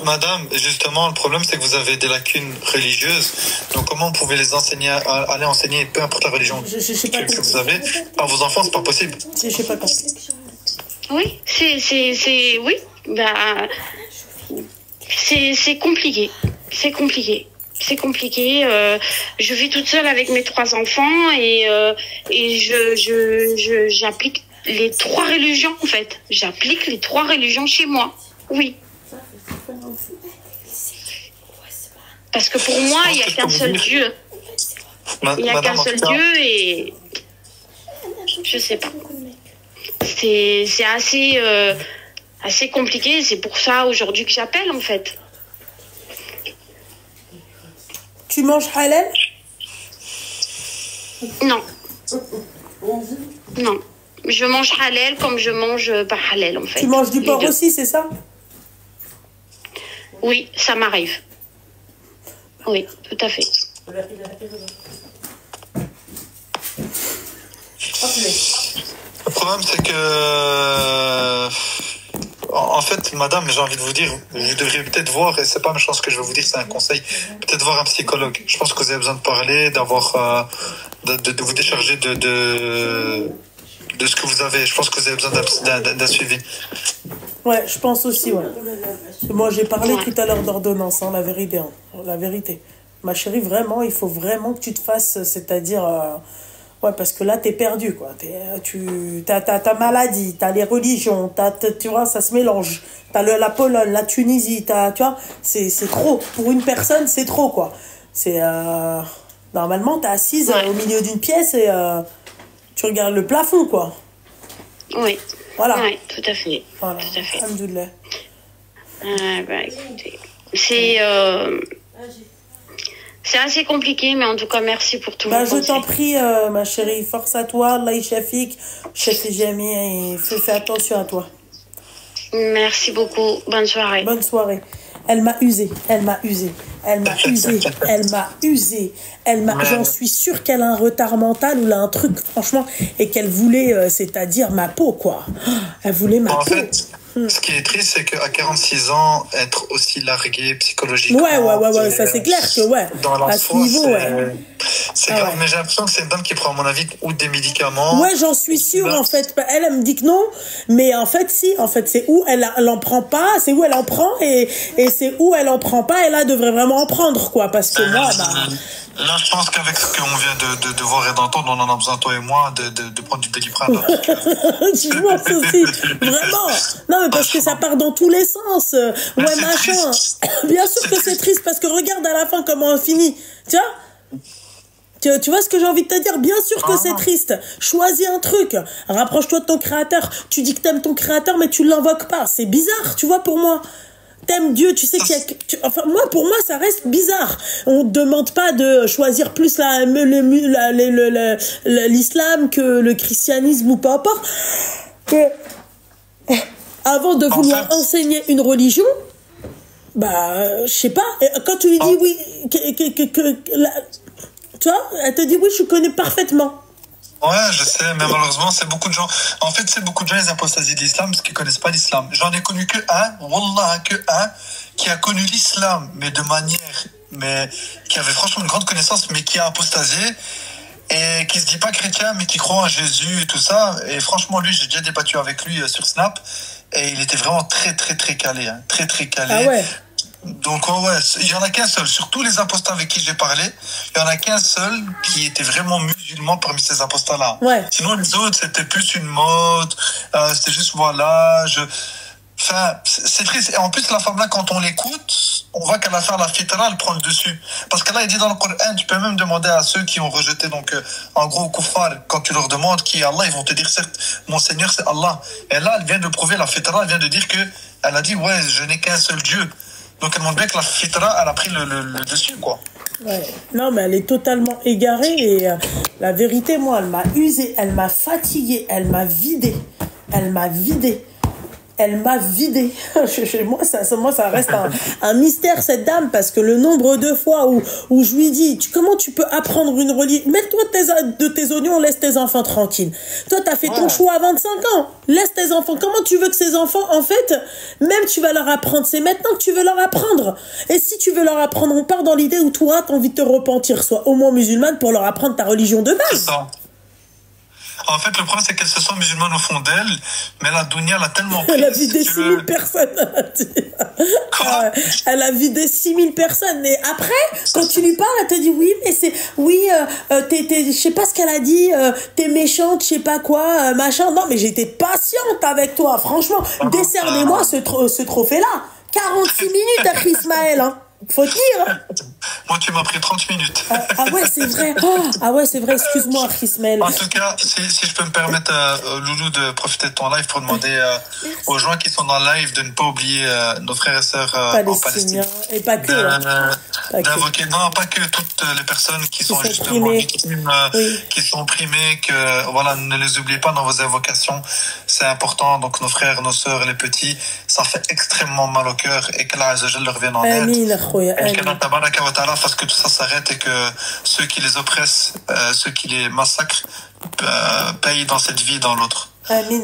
Madame, justement, le problème, c'est que vous avez des lacunes religieuses. Donc, comment vous pouvez les enseigner, aller enseigner, peu importe la religion Je sais pas que vous avez, à vos enfants, c'est pas possible. Je sais pas compris. Oui, oui, bah, c'est compliqué. C'est compliqué. C'est compliqué. Je vis toute seule avec mes 3 enfants et j'applique les 3 religions, en fait. J'applique les 3 religions chez moi. Oui. Parce que pour moi, il n'y a qu'un seul Dieu. Il n'y a qu'un seul Dieu et je sais pas. C'est assez compliqué. C'est pour ça aujourd'hui que j'appelle, en fait. Tu manges halal? Non. Non. Je mange halal comme je mange pas halal, en fait. Tu manges du porc aussi, c'est ça? Oui, ça m'arrive. Oui, tout à fait. Le problème, c'est que... En fait, madame, j'ai envie de vous dire, vous devriez peut-être voir, et c'est pas méchant ce que je vais vous dire, c'est un conseil, peut-être voir un psychologue. Je pense que vous avez besoin de parler, d'avoir, de vous décharger de ce que vous avez. Je pense que vous avez besoin d'un suivi. Ouais, je pense aussi, ouais. Moi, j'ai parlé tout à l'heure d'ordonnance, hein, la vérité. Hein, la vérité. Ma chérie, vraiment, il faut vraiment que tu te fasses, c'est-à-dire... ouais, parce que là, t'es perdu, quoi. T'as ta maladie, t'as les religions, tu vois, ça se mélange. T'as la Pologne, la Tunisie, tu vois, c'est trop. Pour une personne, c'est trop, quoi. C'est... normalement, t'es assise au milieu d'une pièce et tu regardes le plafond, quoi. Oui. Voilà. Oui, tout à fait. Voilà. Tout à fait. Alhamdoulilah. Bah, écoutez, c'est assez compliqué, mais en tout cas, merci pour tout. Je t'en prie, ma chérie, force à toi, Allah Yashafik, Chef Jami, et fais attention à toi. Merci beaucoup, bonne soirée. Bonne soirée. Elle m'a usé, j'en suis sûre qu'elle a un retard mental ou là un truc, franchement, et qu'elle voulait, c'est-à-dire ma peau, quoi. Elle voulait ma peau. En fait, ce qui est triste, c'est qu'à 46 ans, être aussi largué psychologiquement. Ouais, ça c'est clair que, ouais, à ce niveau, c'est grave, mais j'ai l'impression que c'est une dame qui prend, à mon avis, ou des médicaments. Ouais, j'en suis sûre, en fait. Elle me dit que non, mais en fait, si. En fait, c'est où elle en prend pas, c'est où elle en prend, et c'est où elle en prend pas, et là, elle devrait vraiment en prendre, quoi, parce que moi, Là, je pense qu'avec ce qu'on vient de voir et d'entendre, on en a besoin, toi et moi, de prendre du Doliprane. Je pense aussi, vraiment. Non, mais parce que ça part dans tous les sens. Ouais, machin. Bien sûr que c'est triste, parce que regarde à la fin comment on finit. Tu vois ce que j'ai envie de te dire? Bien sûr que c'est triste. Choisis un truc. Rapproche-toi de ton créateur. Tu dis que t'aimes ton créateur, mais tu l'invoques pas. C'est bizarre, tu vois, pour moi. T'aimes Dieu, tu sais qu'il y a... Enfin, pour moi, ça reste bizarre. On ne demande pas de choisir plus l'islam que le christianisme ou peu importe. Avant de vouloir enseigner une religion, je sais pas. Quand tu lui dis oui, tu vois, elle te dit oui, je connais parfaitement. Ouais, je sais, mais malheureusement, c'est beaucoup de gens. En fait, c'est beaucoup de gens, ils apostasient de l'islam parce qu'ils connaissent pas l'islam. J'en ai connu que un, qui a connu l'islam, mais qui avait franchement une grande connaissance, mais qui a apostasié et qui se dit pas chrétien, mais qui croit en Jésus et tout ça. Et franchement, lui, j'ai déjà débattu avec lui sur Snap et il était vraiment très, très, très calé, hein. Très, très calé. Ah ouais. Donc il y en a qu'un seul. Sur tous les apostats avec qui j'ai parlé, il y en a qu'un seul qui était vraiment musulman parmi ces apostats-là. Ouais. Sinon les autres c'était plus une mode, c'était juste voilà. Enfin, c'est triste. Et en plus la femme là, quand on l'écoute, on voit qu'à la fin la fitra elle prend le dessus. Parce que là il dit dans le Coran, tu peux même demander à ceux qui ont rejeté donc en gros kuffar, quand tu leur demandes qui est Allah, ils vont te dire certes mon Seigneur c'est Allah. Et là elle vient de prouver la fitra, elle vient de dire que elle a dit ouais je n'ai qu'un seul Dieu. Donc elle montre bien que la fitra, elle a pris le dessus, quoi. Ouais. Non, mais elle est totalement égarée et la vérité, moi, elle m'a usée, elle m'a fatiguée, elle m'a vidée. Elle m'a vidé. Moi, ça reste un mystère, cette dame, parce que le nombre de fois où je lui dis, comment tu peux apprendre une religion? Mets-toi de tes oignons, laisse tes enfants tranquilles. Toi, t'as fait ton choix à 25 ans. Laisse tes enfants. Comment tu veux que ces enfants, en fait, même tu vas leur apprendre? C'est maintenant que tu veux leur apprendre. Et si tu veux leur apprendre, on part dans l'idée où toi, t'as envie de te repentir. Sois au moins musulmane pour leur apprendre ta religion de base. C'est ça. En fait, le problème, c'est qu'elle se sent musulmane au fond d'elle, mais la Dounia l'a tellement prise. Elle a vidé 6000 personnes. Elle a vidé 6000 personnes. Et après, quand tu lui parles, elle te dit oui, mais c'est. Oui, je sais pas ce qu'elle a dit, t'es méchante, je sais pas quoi, machin. Non, mais j'ai été patiente avec toi, franchement. Décernez-moi ce trophée-là. 46 minutes à Ismaël, hein. Faut dire. Moi, tu m'as pris 30 minutes. Ah ouais, c'est vrai. Ah ouais, c'est vrai. Excuse-moi, Ismaël. En tout cas, si je peux me permettre, Loulou, de profiter de ton live pour demander aux gens qui sont dans le live de ne pas oublier nos frères et sœurs en Palestine. Et pas que. D'invoquer, non, pas que toutes les personnes qui sont justement victimes, qui sont opprimées, que voilà, ne les oubliez pas dans vos invocations. C'est important. Donc, nos frères, nos sœurs, les petits, ça fait extrêmement mal au cœur et que Allah Azza wa Jalla leur vienne en aide. Et que Allah Tabaraka wa Ta'ala fasse que tout ça s'arrête et que ceux qui les oppressent, ceux qui les massacrent, payent dans cette vie et dans l'autre. Amin,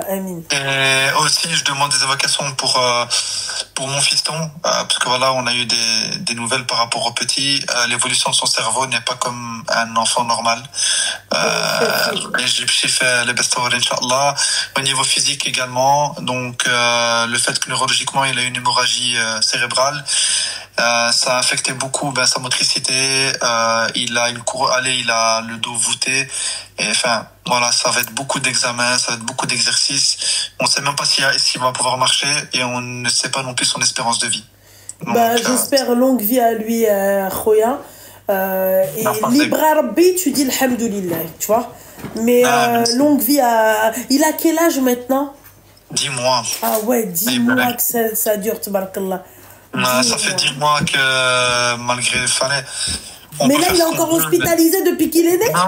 amin. Et aussi, je demande des évocations pour mon fiston, parce que voilà, on a eu des nouvelles par rapport au petit. L'évolution de son cerveau n'est pas comme un enfant normal. Et j'ai fait les best of Inch'Allah. Au niveau physique également, donc le fait que neurologiquement, il a une hémorragie cérébrale. Ça a affecté beaucoup sa motricité. Il a il a le dos voûté. Et enfin, voilà, ça va être beaucoup d'examens, ça va être beaucoup d'exercices. On sait même pas s'il va pouvoir marcher et on ne sait pas non plus son espérance de vie. Donc, j'espère longue vie à lui, Khoya. Et Libra Rabbi, tu dis Alhamdoulilah, tu vois. Mais longue vie à. Il a quel âge maintenant? 10 mois. Ah ouais, 10 mois que ça dure, tabarakallah. Ça fait 10 mois que malgré le fallait. Mais là, il est encore hospitalisé depuis qu'il est né? Non.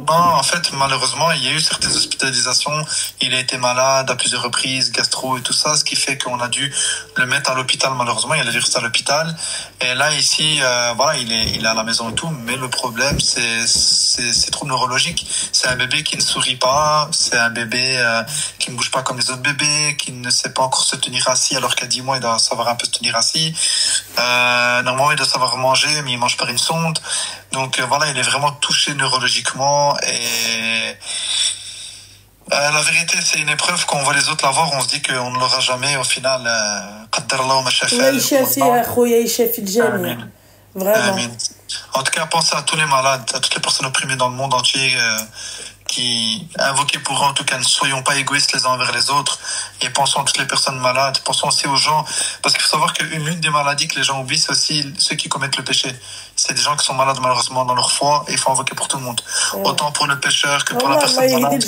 En fait, malheureusement, il y a eu certaines hospitalisations. Il a été malade à plusieurs reprises, gastro et tout ça, ce qui fait qu'on a dû le mettre à l'hôpital, malheureusement. Il a dû rester à l'hôpital. Et là, ici, voilà, il est à la maison et tout. Mais le problème, c'est trop neurologique. C'est un bébé qui ne sourit pas. C'est un bébé qui ne bouge pas comme les autres bébés, qui ne sait pas encore se tenir assis, alors qu'à 10 mois, il doit savoir un peu se tenir assis. Normalement, il doit savoir manger, mais il mange par une sonde. Donc voilà, il est vraiment touché neurologiquement et la vérité, c'est une épreuve. Quand on voit les autres l'avoir, on se dit qu'on ne l'aura jamais. Au final, vraiment. En tout cas, pensez à tous les malades, à toutes les personnes opprimées dans le monde entier, qui invoquez pour eux, en tout cas, ne soyons pas égoïstes les uns envers les autres, et pensons à toutes les personnes malades, pensons aussi aux gens, parce qu'il faut savoir qu'une des maladies que les gens oublient, c'est aussi ceux qui commettent le péché. C'est des gens qui sont malades malheureusement dans leur foi, et il faut invoquer pour tout le monde. Autant pour le pécheur que pour la personne malade.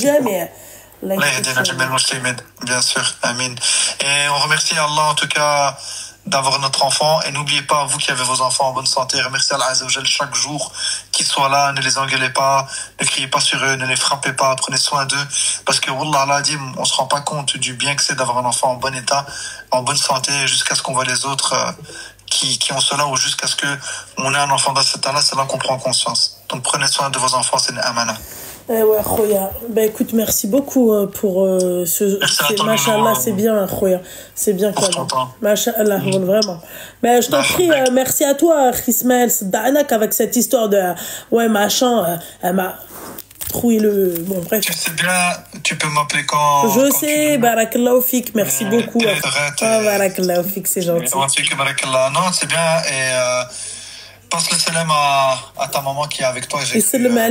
Bien sûr, amin. Et on remercie Allah en tout cas d'avoir notre enfant, et n'oubliez pas, vous qui avez vos enfants en bonne santé, remerciez Allah Azza wa Jal chaque jour qu'ils soient là, ne les engueulez pas, ne criez pas sur eux, ne les frappez pas, prenez soin d'eux, parce que Wallah Allah dit, on se rend pas compte du bien que c'est d'avoir un enfant en bon état, en bonne santé, jusqu'à ce qu'on voit les autres qui ont cela, ou jusqu'à ce que on ait un enfant dans cet état-là, c'est là qu'on prend conscience. Donc prenez soin de vos enfants, c'est une amana. Ouais, Khoya. Écoute, merci beaucoup pour Machallah, c'est bien, Khoya. C'est bien quand même. Machallah, vraiment. Mais je t'en prie, merci à toi, Ismaël Danak, avec cette histoire de machin, elle m'a trouvé le. Bon, bref. Tu sais bien, tu peux m'appeler quand. Je sais, Barakallahu Fik, merci beaucoup. Barakallahu Fik, c'est gentil. Non, c'est bien, et. Passe le salam à ta maman qui est avec toi. Et salam là,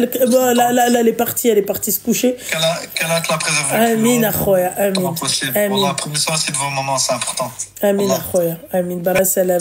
elle est partie se coucher. Qu'Allah te la préserve. Amin, akhoya, amin. Amin. Prenez soin aussi de vos mamans, c'est important. Amin, akhoya, amin. Bara salam.